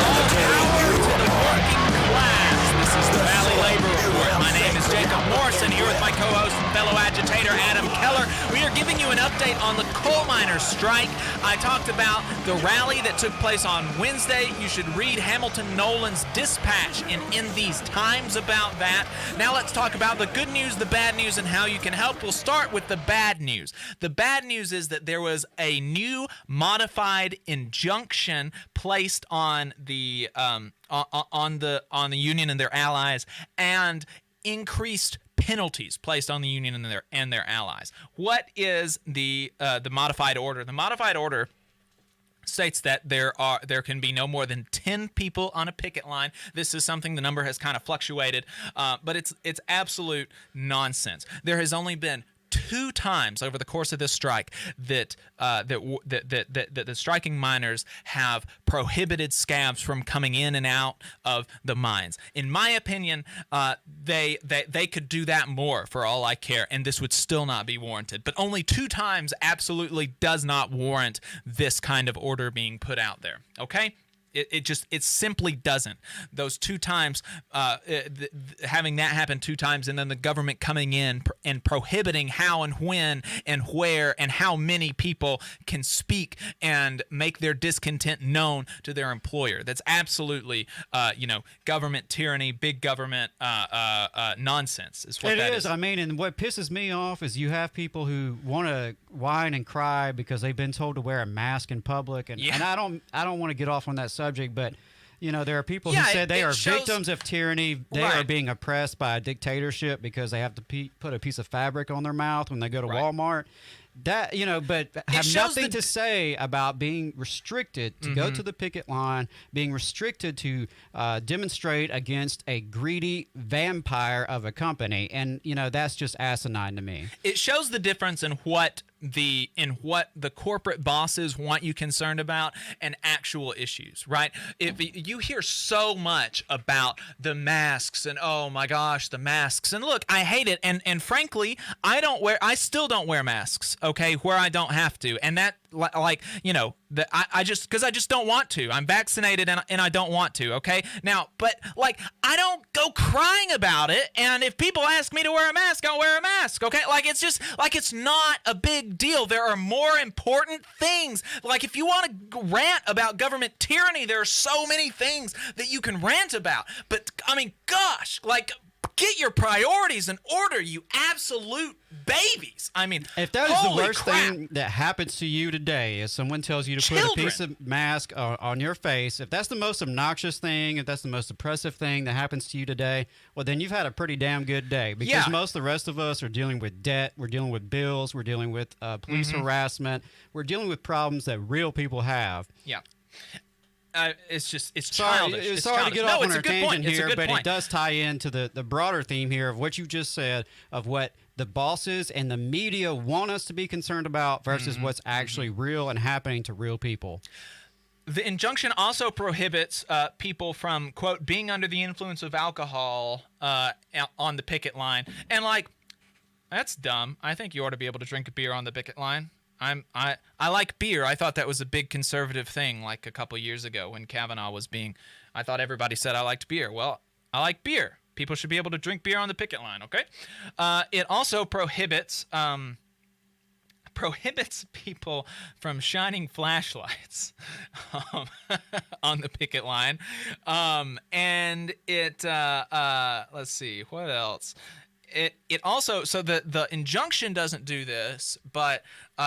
All power to the working class. This is the Valley Labor Report. My name is Jacob Morrison, here with my co-host and fellow agitator Adam Keller. We are giving you an update on the coal miners' strike. I talked about the rally that took place on Wednesday. You should read Hamilton Nolan's dispatch in these times about that. Now let's talk about the good news, the bad news, and how you can help. We'll start with the bad news. The bad news is that there was a new modified injunction placed on the union and their allies, and increased penalties placed on the union and their allies. What is the modified order? The modified order states that there can be no more than 10 people on a picket line. This is something, the number has kind of fluctuated, but it's absolute nonsense. There has only been 2 times over the course of this strike that the striking miners have prohibited scabs from coming in and out of the mines. In my opinion, they could do that more for all I care, and this would still not be warranted. But only 2 times absolutely does not warrant this kind of order being put out there. Okay? It simply doesn't. Those 2 times, having that happen 2 times, and then the government coming in and prohibiting how and when and where and how many people can speak and make their discontent known to their employer. That's absolutely, government tyranny, big government nonsense is what that is. It is. I mean, and what pisses me off is you have people who want to whine and cry because they've been told to wear a mask in public, and I don't want to get off on that subject, but there are people who said they are victims of tyranny. They are being oppressed by a dictatorship because they have to put a piece of fabric on their mouth when they go to Walmart. That but have nothing to say about being restricted to go to the picket line, being restricted to demonstrate against a greedy vampire of a company, and that's just asinine to me. It shows the difference in what the corporate bosses want you concerned about and actual issues, right? If you hear so much about the masks and oh my gosh, the masks, and look, I hate it, and frankly, I still don't wear masks, okay, where I don't have to, and that I just don't want to. I'm vaccinated and I don't want to, okay? Now, but I don't go crying about it, and if people ask me to wear a mask, I'll wear a mask, okay? It's just it's not a big deal. There are more important things. If you want to rant about government tyranny, there are so many things that you can rant about. But I mean, gosh, get your priorities in order, you absolute babies. I mean, if that is the worst thing that happens to you today, is someone tells you to put a piece of mask on your face, if that's the most obnoxious thing, if that's the most oppressive thing that happens to you today, well, then you've had a pretty damn good day, because most of the rest of us are dealing with debt, we're dealing with bills, we're dealing with police harassment, we're dealing with problems that real people have. Yeah. it's childish. Sorry It's to childish. get No, off on it's our a good tangent point. It's a here, good but point. it does tie into the broader theme here of what you just said, of what the bosses and the media want us to be concerned about versus what's actually real and happening to real people. The injunction also prohibits people from, quote, being under the influence of alcohol on the picket line. And, like, that's dumb. I think you ought to be able to drink a beer on the picket line. I like beer. I thought that was a big conservative thing like a couple years ago when Kavanaugh was being... I thought everybody said I liked beer. Well, I like beer. People should be able to drink beer on the picket line, okay? It also prohibits people from shining flashlights on the picket line. And it, let's see, what else? It also, so the injunction doesn't do this, but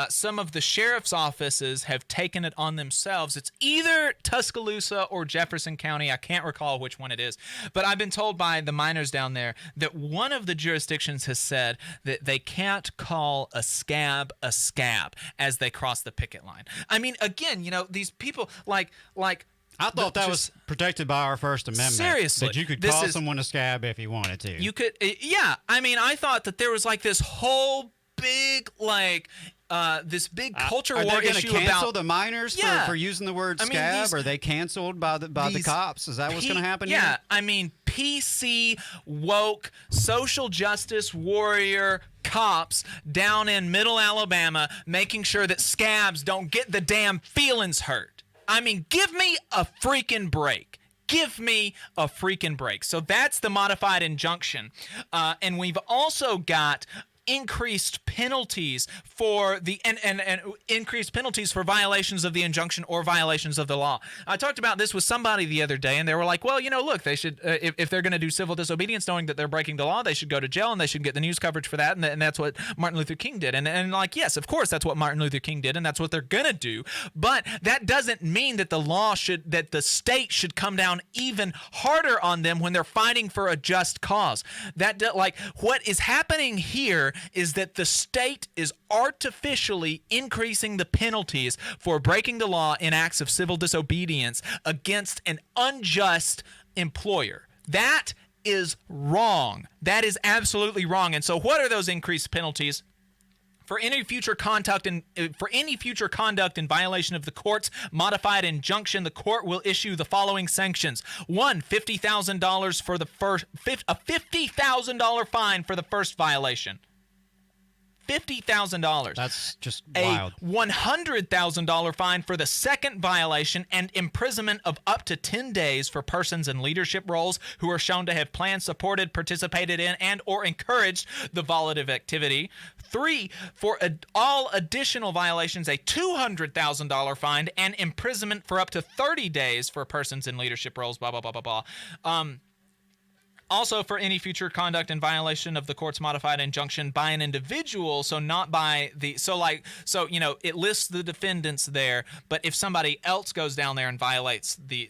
some of the sheriff's offices have taken it on themselves. It's either Tuscaloosa or Jefferson County. I can't recall which one it is. But I've been told by the miners down there that one of the jurisdictions has said that they can't call a scab as they cross the picket line. I mean, again, these people like I thought that was protected by our First Amendment. Seriously. That you could call someone a scab if you wanted to. You could, yeah. I mean, I thought that there was like this whole big, this big culture war issue about... Are they going to cancel the miners for using the word scab? Are they canceled by the cops? Is that what's going to happen here? Yeah, I mean, PC, woke, social justice warrior cops down in middle Alabama making sure that scabs don't get the damn feelings hurt. I mean, give me a freaking break. Give me a freaking break. So that's the modified injunction. And we've also got increased penalties for the and increased penalties for violations of the injunction or violations of the law. I talked about this with somebody the other day, and they were like, well, look, they should, if they're going to do civil disobedience knowing that they're breaking the law, they should go to jail and they should get the news coverage for that, and that's what Martin Luther King did. And like, yes, of course, that's what Martin Luther King did, and that's what they're going to do, but that doesn't mean that that the state should come down even harder on them when they're fighting for a just cause. What is happening here is that the state is artificially increasing the penalties for breaking the law in acts of civil disobedience against an unjust employer. That is wrong. That is absolutely wrong. And so what are those increased penalties? For any future conduct in violation of the court's modified injunction, the court will issue the following sanctions: 1, $50,000 for the first, a $50,000 fine for the first violation. $50,000. That's just wild. A $100,000 fine for the second violation, and imprisonment of up to 10 days for persons in leadership roles who are shown to have planned, supported, participated in, and or encouraged the violative activity. 3, for all additional violations, a $200,000 fine and imprisonment for up to 30 days for persons in leadership roles, blah, blah, blah, blah, blah. Also, for any future conduct in violation of the court's modified injunction by an individual, so not by the, it lists the defendants there, but if somebody else goes down there and violates the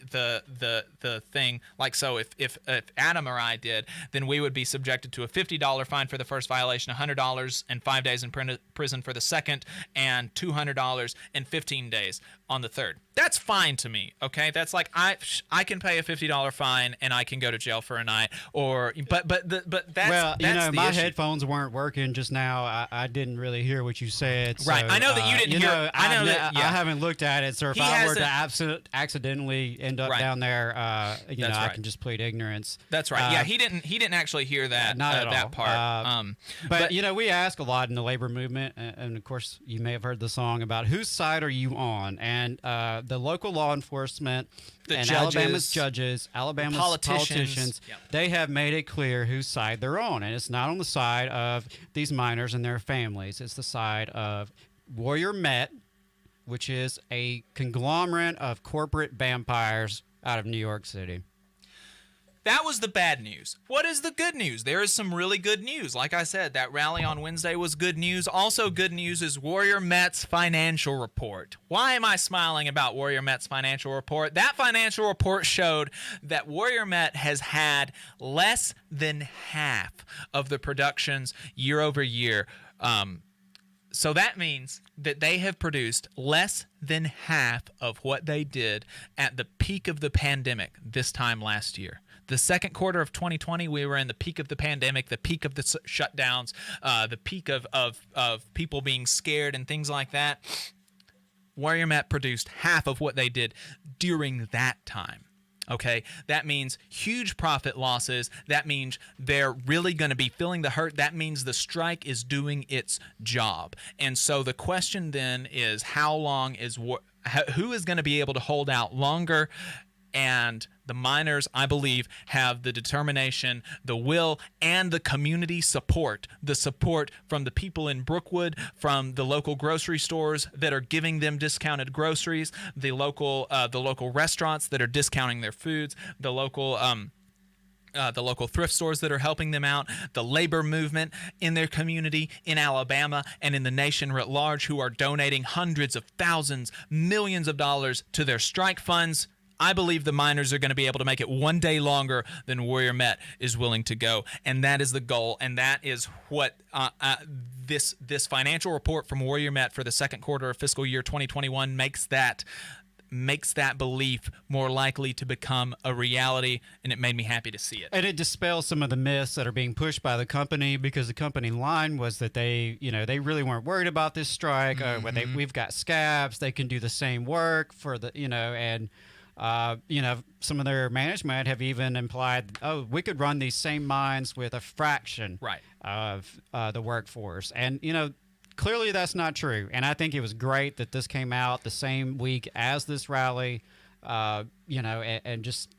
thing, like so if Adam or I did, then we would be subjected to a $50 fine for the first violation, $100 and 5 days in prison for the second, and $200 and 15 days on the third. That's fine to me, okay? That's like I can pay a $50 fine and I can go to jail for a night, but that's my issue. headphones weren't working just now. I didn't really hear what you said. So, right, I know that you didn't hear. I haven't looked at it, so if I were to accidentally end up down there, I can just plead ignorance. That's right. Yeah, he didn't actually hear that. Not at that all. part. But we ask a lot in the labor movement, and of course you may have heard the song about whose side are you on, and the local law enforcement, and Alabama's judges, Alabama's politicians, they have made it clear whose side they're on. And it's not on the side of these miners and their families. It's the side of Warrior Met, which is a conglomerate of corporate vampires out of New York City. That was the bad news. What is the good news? There is some really good news. Like I said, that rally on Wednesday was good news. Also good news is Warrior Met's financial report. Why am I smiling about Warrior Met's financial report? That financial report showed that Warrior Met has had less than half of the productions year over year So that means that they have produced less than half of what they did at the peak of the pandemic this time last year. The second quarter of 2020, we were in the peak of the pandemic, the peak of the shutdowns, the peak of people being scared and things like that. Warrior Met produced half of what they did during that time. Okay, that means huge profit losses. That means they're really going to be feeling the hurt. That means the strike is doing its job. And so the question then is, who is going to be able to hold out longer? And the miners, I believe, have the determination, the will, and the community support. The support from the people in Brookwood, from the local grocery stores that are giving them discounted groceries, the local restaurants that are discounting their foods, the local thrift stores that are helping them out, the labor movement in their community in Alabama and in the nation writ large, who are donating hundreds of thousands, millions of dollars to their strike funds. I believe the miners are going to be able to make it one day longer than Warrior Met is willing to go, and that is the goal, and that is what this financial report from Warrior Met for the second quarter of fiscal year 2021 makes that belief more likely to become a reality, and it made me happy to see it. And it dispels some of the myths that are being pushed by the company, because the company line was that they really weren't worried about this strike. We've got scabs, they can do the same work for the and. Some of their management have even implied, we could run these same mines with a fraction of the workforce. And, clearly that's not true. And I think it was great that this came out the same week as this rally, and just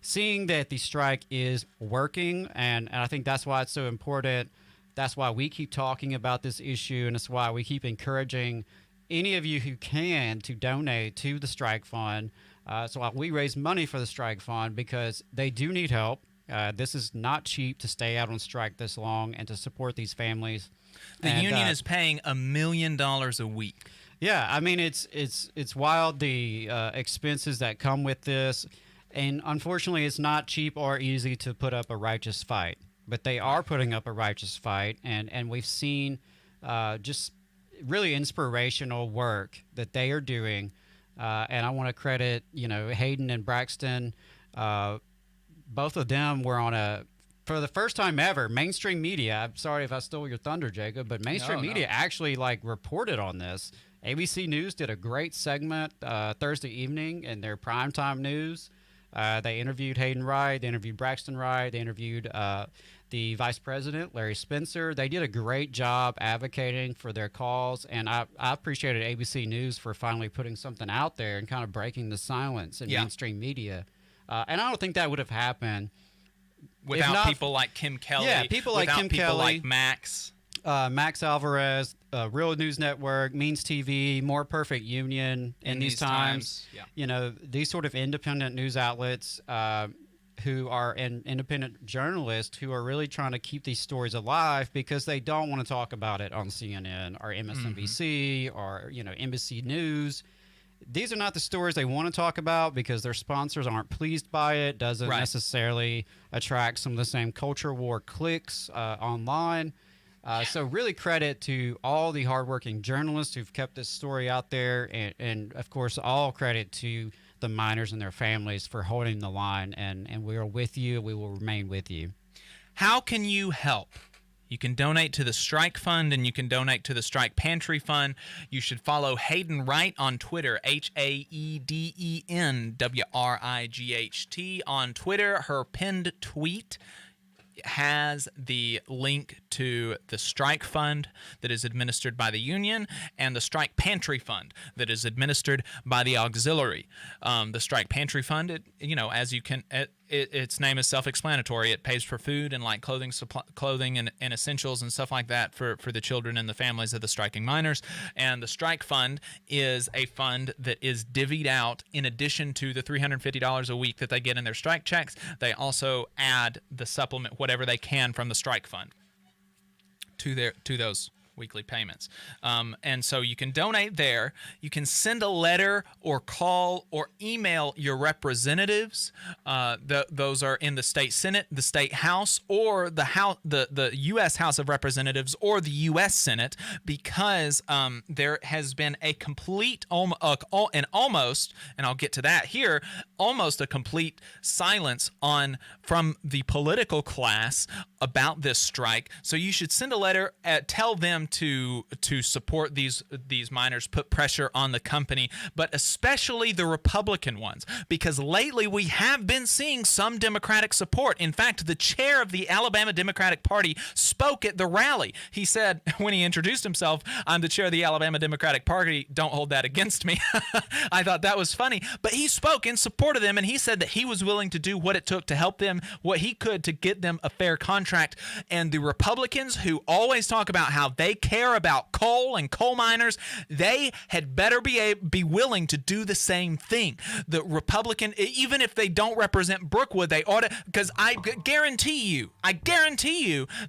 seeing that the strike is working. And I think that's why it's so important. That's why we keep talking about this issue, and it's why we keep encouraging any of you who can to donate to the strike fund. So we raise money for the strike fund because they do need help. This is not cheap to stay out on strike this long and to support these families. The union is paying $1 million a week. Yeah, I mean it's wild, the expenses that come with this, and unfortunately it's not cheap or easy to put up a righteous fight. But they are putting up a righteous fight, and we've seen just really inspirational work that they are doing. And I want to credit, Hayden and Braxton. Both of them were for the first time ever, mainstream media. I'm sorry if I stole your thunder, Jacob, but mainstream media actually reported on this. ABC News did a great segment Thursday evening in their primetime news. They interviewed Hayden Wright. They interviewed Braxton Wright. They interviewed the vice president, Larry Spencer. They did a great job advocating for their cause, and I appreciated ABC News for finally putting something out there and kind of breaking the silence in mainstream media. And I don't think that would have happened without people like Kim Kelly. Yeah, people like Kim Kelly, like Max Alvarez, Real News Network, Means TV, More Perfect Union. In these times. Yeah. These sort of independent news outlets who are independent journalists who are really trying to keep these stories alive because they don't want to talk about it on CNN or MSNBC or NBC News. These are not the stories they want to talk about because their sponsors aren't pleased by it. Doesn't necessarily attract some of the same culture war clicks online. So really credit to all the hardworking journalists who've kept this story out there, and of course all credit to the miners and their families for holding the line, and we are with you. We will remain with you. How can you help? You can donate to the Strike Fund, and you can donate to the Strike Pantry Fund. You should follow Hayden Wright on Twitter, HaedenWright on Twitter. Her pinned tweet has the link to the Strike Fund that is administered by the union and the Strike Pantry Fund that is administered by the auxiliary. The Strike Pantry Fund, its name is self-explanatory. It pays for food and clothing and essentials and stuff like that for the children and the families of the striking miners. And the Strike Fund is a fund that is divvied out in addition to the $350 a week that they get in their strike checks. They also add the supplement, whatever they can from the Strike Fund, to those weekly payments. And so you can donate there. You can send a letter or call or email your representatives. Those are in the state Senate, the state House, or the U.S. House of Representatives, or the U.S. Senate, because there has been a complete and almost, and I'll get to that here, almost a complete silence from the political class about this strike. So you should send a letter, tell them to support these miners, put pressure on the company, but especially the Republican ones, because lately we have been seeing some Democratic support. In fact, the chair of the Alabama Democratic Party spoke at the rally. He said, when he introduced himself, "I'm the chair of the Alabama Democratic Party. Don't hold that against me." I thought that was funny, but he spoke in support of them, and he said that he was willing to do what it took to help them, what he could to get them a fair contract. And the Republicans, who always talk about how they care about coal and coal miners, they had better be willing to do the same thing. The Republican, even if they don't represent Brookwood, they ought to, because I guarantee you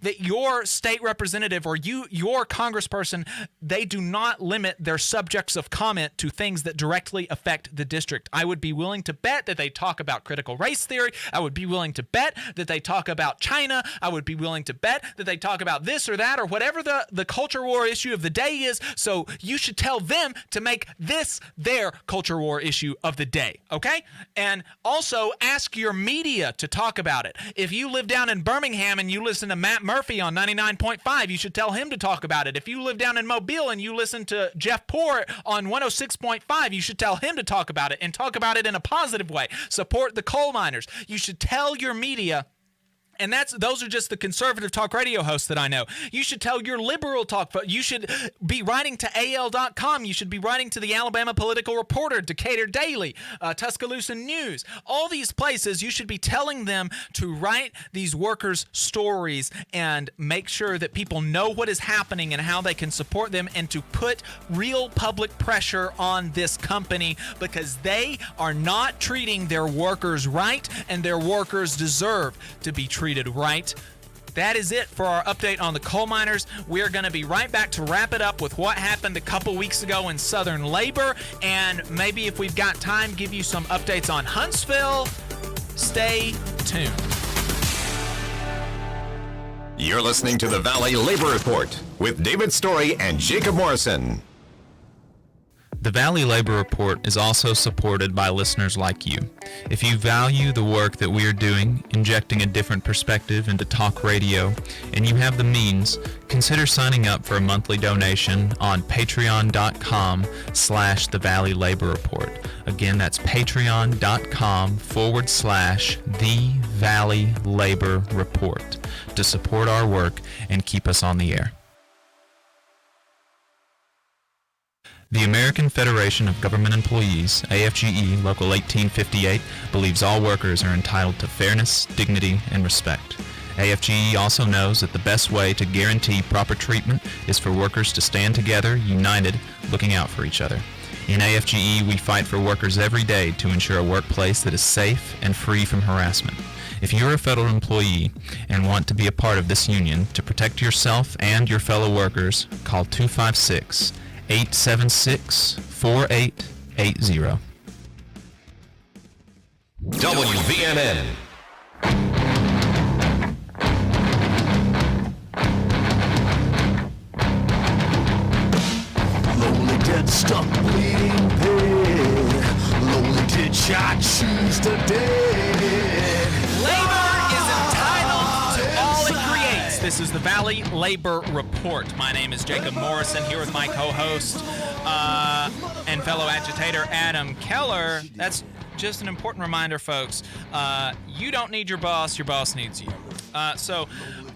that your state representative or your congressperson, they do not limit their subjects of comment to things that directly affect the district. I would be willing to bet that they talk about critical race theory. I would be willing to bet that they talk about China. I would be willing to bet that they talk about this or that or whatever the culture war issue of the day is. So you should tell them to make this their culture war issue of the day, okay? And also ask your media to talk about it. If you live down in Birmingham and you listen to Matt Murphy on 99.5, you should tell him to talk about it. If you live down in Mobile and you listen to Jeff Poor on 106.5, you should tell him to talk about it, and talk about it in a positive way. Support the coal miners. You should tell your media. And those are just the conservative talk radio hosts that I know. You should tell your liberal talk. You should be writing to AL.com. You should be writing to the Alabama Political Reporter, Decatur Daily, Tuscaloosa News. All these places, you should be telling them to write these workers' stories and make sure that people know what is happening and how they can support them, and to put real public pressure on this company, because they are not treating their workers right, and their workers deserve to be treated right. That is it for our update on the coal miners. We're going to be right back to wrap it up with what happened a couple weeks ago in Southern labor, and maybe if we've got time, give you some updates on Huntsville. Stay tuned. You're listening to the Valley Labor Report with David Story and Jacob Morrison. The Valley Labor Report is also supported by listeners like you. If you value the work that we are doing, injecting a different perspective into talk radio, and you have the means, consider signing up for a monthly donation on patreon.com/The Valley Labor Report. Again, that's patreon.com/The Valley Labor Report to support our work and keep us on the air. The American Federation of Government Employees, AFGE Local 1858, believes all workers are entitled to fairness, dignity, and respect. AFGE also knows that the best way to guarantee proper treatment is for workers to stand together, united, looking out for each other. In AFGE, we fight for workers every day to ensure a workplace that is safe and free from harassment. If you're a federal employee and want to be a part of this union, to protect yourself and your fellow workers, call 256-876-4880. WVNN. Lonely dead, stuck, bleeding pig. Lonely dead, I choose to dead. Labor is entitled to all it creates. This is the Valley Labor Report. My name is Jacob Morrison, here with my co-host and fellow agitator Adam Keller. That's just an important reminder, folks. You don't need your boss needs you. So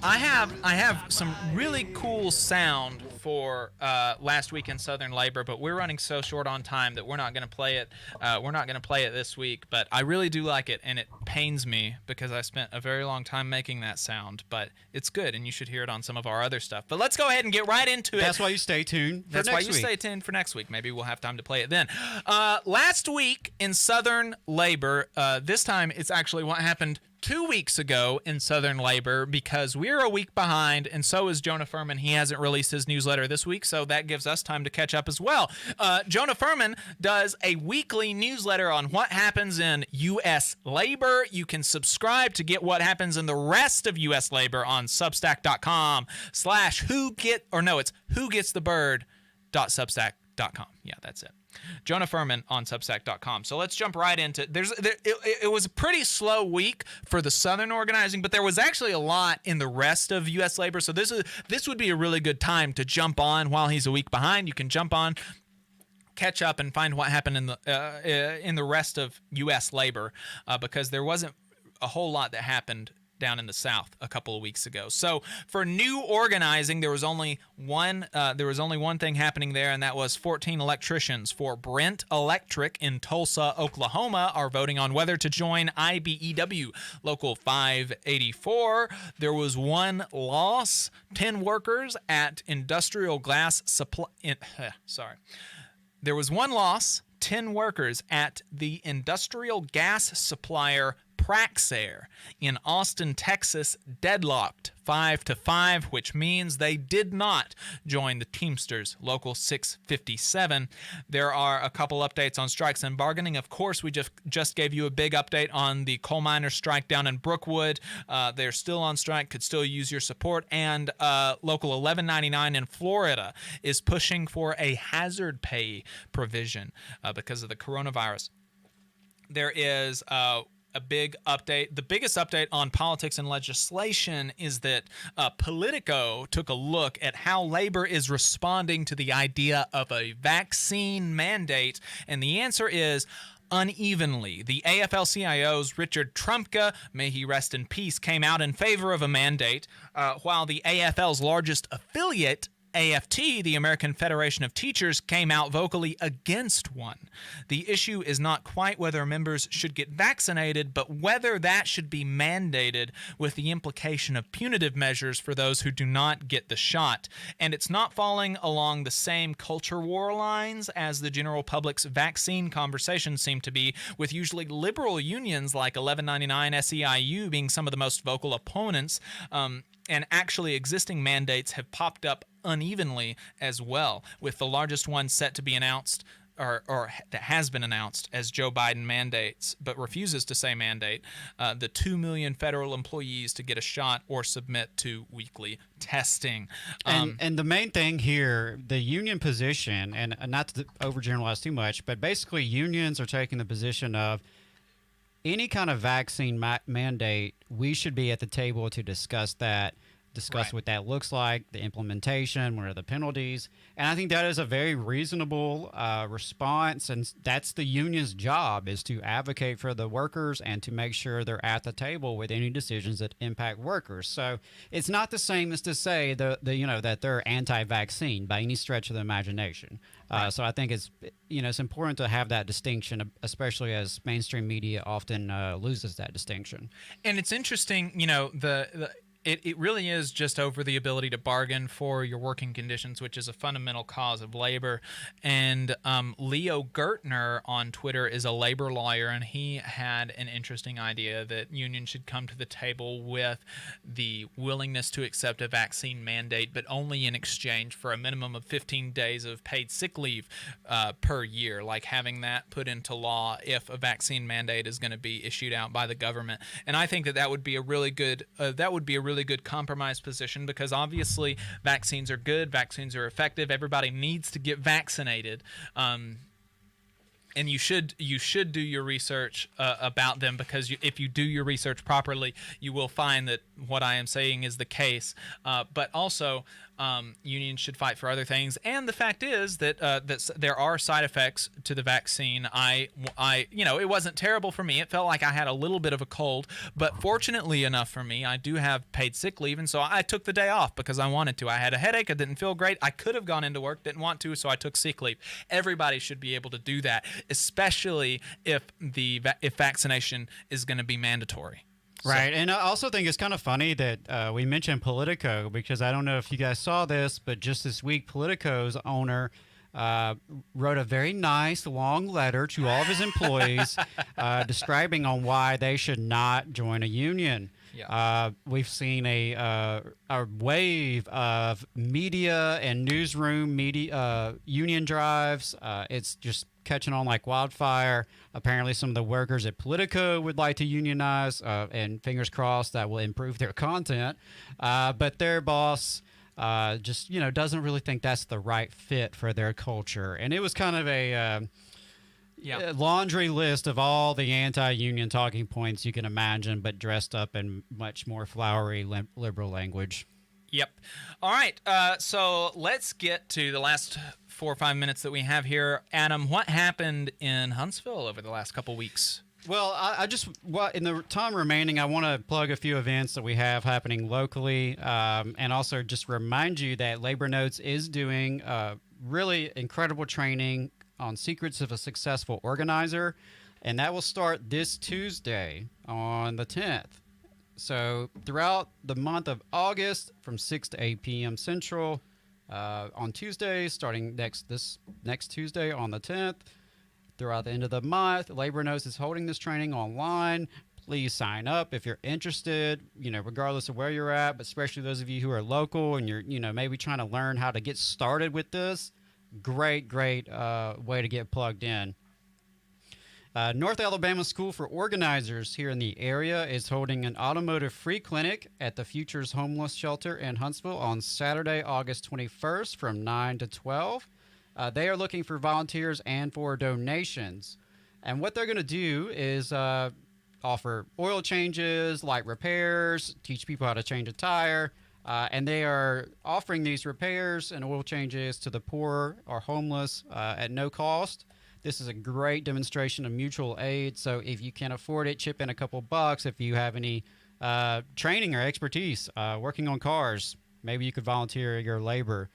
I have some really cool sound for last week in Southern Labor, but we're running so short on time that we're not going to play it. We're not going to play it this week, but I really do like it, and it pains me because I spent a very long time making that sound, but it's good, and you should hear it on some of our other stuff. But let's go ahead and get right into it. That's why you stay tuned for That's next why you week. stay tuned for next week. Maybe we'll have time to play it then. Last week in Southern Labor, this time it's actually what happened 2 weeks ago in Southern Labor because we're a week behind, and so is Jonah Furman. He hasn't released his newsletter this week, so that gives us time to catch up as well. Jonah Furman does a weekly newsletter on what happens in U.S. labor. You can subscribe to get what happens in the rest of U.S. labor on whogetsthebird.substack.com. Yeah, that's it. Jonah Furman on Substack.com. So let's jump right into it was a pretty slow week for the Southern organizing, but there was actually a lot in the rest of U.S. labor. So this would be a really good time to jump on while he's a week behind. You can jump on, catch up, and find what happened in the rest of U.S. labor because there wasn't a whole lot that happened down in the South a couple of weeks ago. So for new organizing, there was only one thing happening there, and that was 14 electricians for Brent Electric in Tulsa, Oklahoma, are voting on whether to join IBEW Local 584. There was one loss, 10 workers at Industrial Gas Supply. There was one loss, 10 workers at the industrial gas supplier Praxair in Austin, Texas, deadlocked 5-5, which means they did not join the Teamsters Local 657. There are a couple updates on strikes and bargaining. Of course, we just gave you a big update on the coal miners' strike down in Brookwood. They're still on strike, could still use your support. And Local 1199 in Florida is pushing for a hazard pay provision because of the coronavirus. There is a big update. The biggest update on politics and legislation is that Politico took a look at how labor is responding to the idea of a vaccine mandate, and the answer is unevenly. The AFL-CIO's Richard Trumka, may he rest in peace, came out in favor of a mandate, while the AFL's largest affiliate, AFT, the American Federation of Teachers, came out vocally against one. The issue is not quite whether members should get vaccinated, but whether that should be mandated, with the implication of punitive measures for those who do not get the shot. And it's not falling along the same culture war lines as the general public's vaccine conversations seem to be, with usually liberal unions like 1199 SEIU being some of the most vocal opponents, and actually existing mandates have popped up unevenly as well, with the largest one set to be announced or that has been announced as Joe Biden mandates but refuses to say mandate the 2 million federal employees to get a shot or submit to weekly testing. And the main thing here, the union position, and not to overgeneralize too much, but basically unions are taking the position of any kind of vaccine mandate, we should be at the table to discuss that, what that looks like, the implementation, what are the penalties. And I think that is a very reasonable response, and that's the union's job, is to advocate for the workers and to make sure they're at the table with any decisions that impact workers. So it's not the same as to say that they're anti-vaccine by any stretch of the imagination. So I think it's important to have that distinction, especially as mainstream media often loses that distinction. And it's interesting, It really is just over the ability to bargain for your working conditions, which is a fundamental cause of labor. And Leo Gertner on Twitter is a labor lawyer, and he had an interesting idea that unions should come to the table with the willingness to accept a vaccine mandate, but only in exchange for a minimum of 15 days of paid sick leave per year, like having that put into law if a vaccine mandate is going to be issued out by the government. And I think that would be a really good good compromise position, because obviously vaccines are good, vaccines are effective, everybody needs to get vaccinated, and you should do your research about them, because if you do your research properly, you will find that what I am saying is the case. But also, unions should fight for other things. And the fact is that there are side effects to the vaccine. It wasn't terrible for me. It felt like I had a little bit of a cold, but fortunately enough for me, I do have paid sick leave, and so I took the day off because I wanted to. I had a headache. I didn't feel great. I could have gone into work, didn't want to, so I took sick leave. Everybody should be able to do that, especially if vaccination is going to be mandatory. Right, and I also think it's kind of funny that we mentioned Politico, because I don't know if you guys saw this, but just this week, Politico's owner wrote a very nice long letter to all of his employees describing on why they should not join a union. Yeah. We've seen a wave of media and newsroom media union drives. It's just catching on like wildfire. Apparently, some of the workers at Politico would like to unionize, and fingers crossed that will improve their content. But their boss just doesn't really think that's the right fit for their culture. And it was kind of a laundry list of all the anti-union talking points you can imagine, but dressed up in much more flowery liberal language. Yep. All right. So let's get to the last 4 or 5 minutes that we have here. Adam, what happened in Huntsville over the last couple weeks? Well, I just, in the time remaining, I want to plug a few events that we have happening locally, and also just remind you that Labor Notes is doing really incredible training on secrets of a successful organizer, and that will start this Tuesday on the 10th. So throughout the month of August, from 6 to 8 p.m. Central, on Tuesdays, starting this next Tuesday on the 10th, throughout the end of the month, Labor Notes is holding this training online. Please sign up if you're interested, regardless of where you're at, but especially those of you who are local and you're, maybe trying to learn how to get started with this. Great way to get plugged in. North Alabama School for Organizers here in the area is holding an automotive free clinic at the Futures Homeless Shelter in Huntsville on Saturday, August 21st from 9 to 12. They are looking for volunteers and for donations. And what they're going to do is offer oil changes, light repairs, teach people how to change a tire. And they are offering these repairs and oil changes to the poor or homeless at no cost. This is a great demonstration of mutual aid. So if you can afford it, chip in a couple bucks. If you have any training or expertise working on cars, maybe you could volunteer your labor.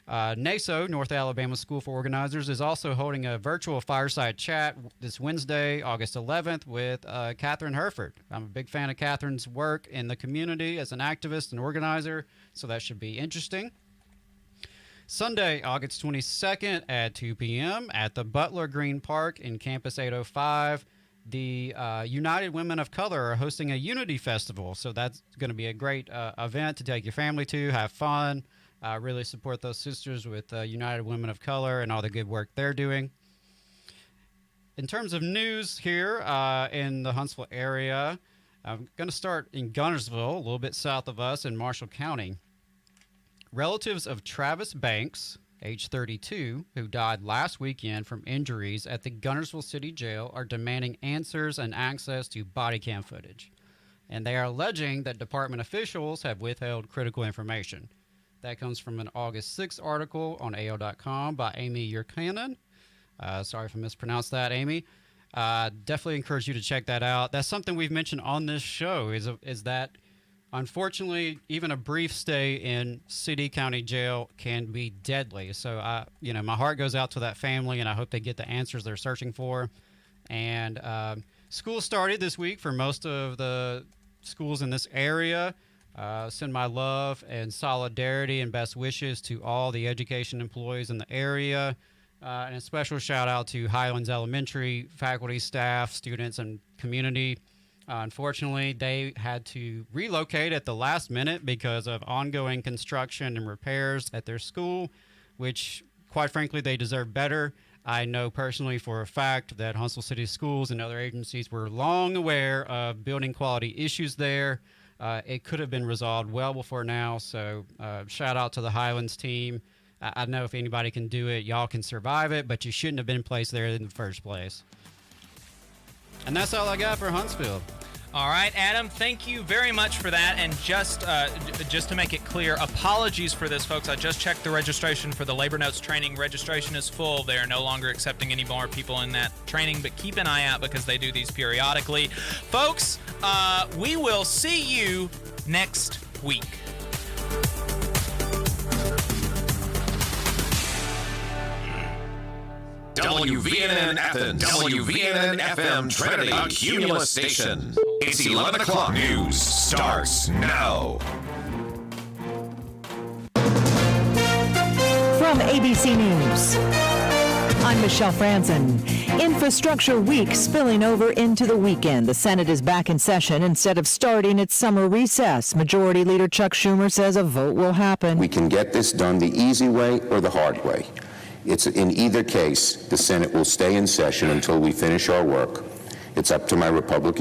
NASO, North Alabama School for Organizers, is also holding a virtual fireside chat this Wednesday, August 11th, with Catherine Herford. I'm a big fan of Catherine's work in the community as an activist and organizer, so that should be interesting. Sunday, August 22nd at 2 p.m. at the Butler Green Park in Campus 805, the United Women of Color are hosting a Unity Festival, so that's going to be a great event to take your family to, have fun. Really support those sisters with United Women of Color and all the good work they're doing. In terms of news here in the Huntsville area, I'm going to start in Guntersville, a little bit south of us in Marshall County. Relatives of Travis Banks, age 32, who died last weekend from injuries at the Guntersville City Jail, are demanding answers and access to body cam footage. And they are alleging that department officials have withheld critical information. That comes from an August 6th article on AO.com by Amy Yerkanen. Sorry if I mispronounced that, Amy. Definitely encourage you to check that out. That's something we've mentioned on this show is that, unfortunately, even a brief stay in city, county jail can be deadly. So, my heart goes out to that family, and I hope they get the answers they're searching for. And school started this week for most of the schools in this area. Send my love and solidarity and best wishes to all the education employees in the area. And a special shout out to Highlands Elementary faculty, staff, students, and community. Unfortunately, they had to relocate at the last minute because of ongoing construction and repairs at their school, which, quite frankly, they deserve better. I know personally for a fact that Huntsville City Schools and other agencies were long aware of building quality issues there. It could have been resolved well before now, so shout out to the Highlands team. I know if anybody can do it, y'all can survive it, but you shouldn't have been placed there in the first place. And that's all I got for Huntsville. All right, Adam, thank you very much for that. And just to make it clear, apologies for this, folks. I just checked the registration for the Labor Notes training. Registration is full. They are no longer accepting any more people in that training, but keep an eye out because they do these periodically. Folks, we will see you next week. WVNN Athens, WVNN FM Trinity, a Cumulus station. It's 11 o'clock. News starts now. From ABC News. I'm Michelle Franzen. Infrastructure Week spilling over into the weekend. The Senate is back in session instead of starting its summer recess. Majority Leader Chuck Schumer says a vote will happen. We can get this done the easy way or the hard way. It's in either case, the Senate will stay in session until we finish our work. It's up to my Republican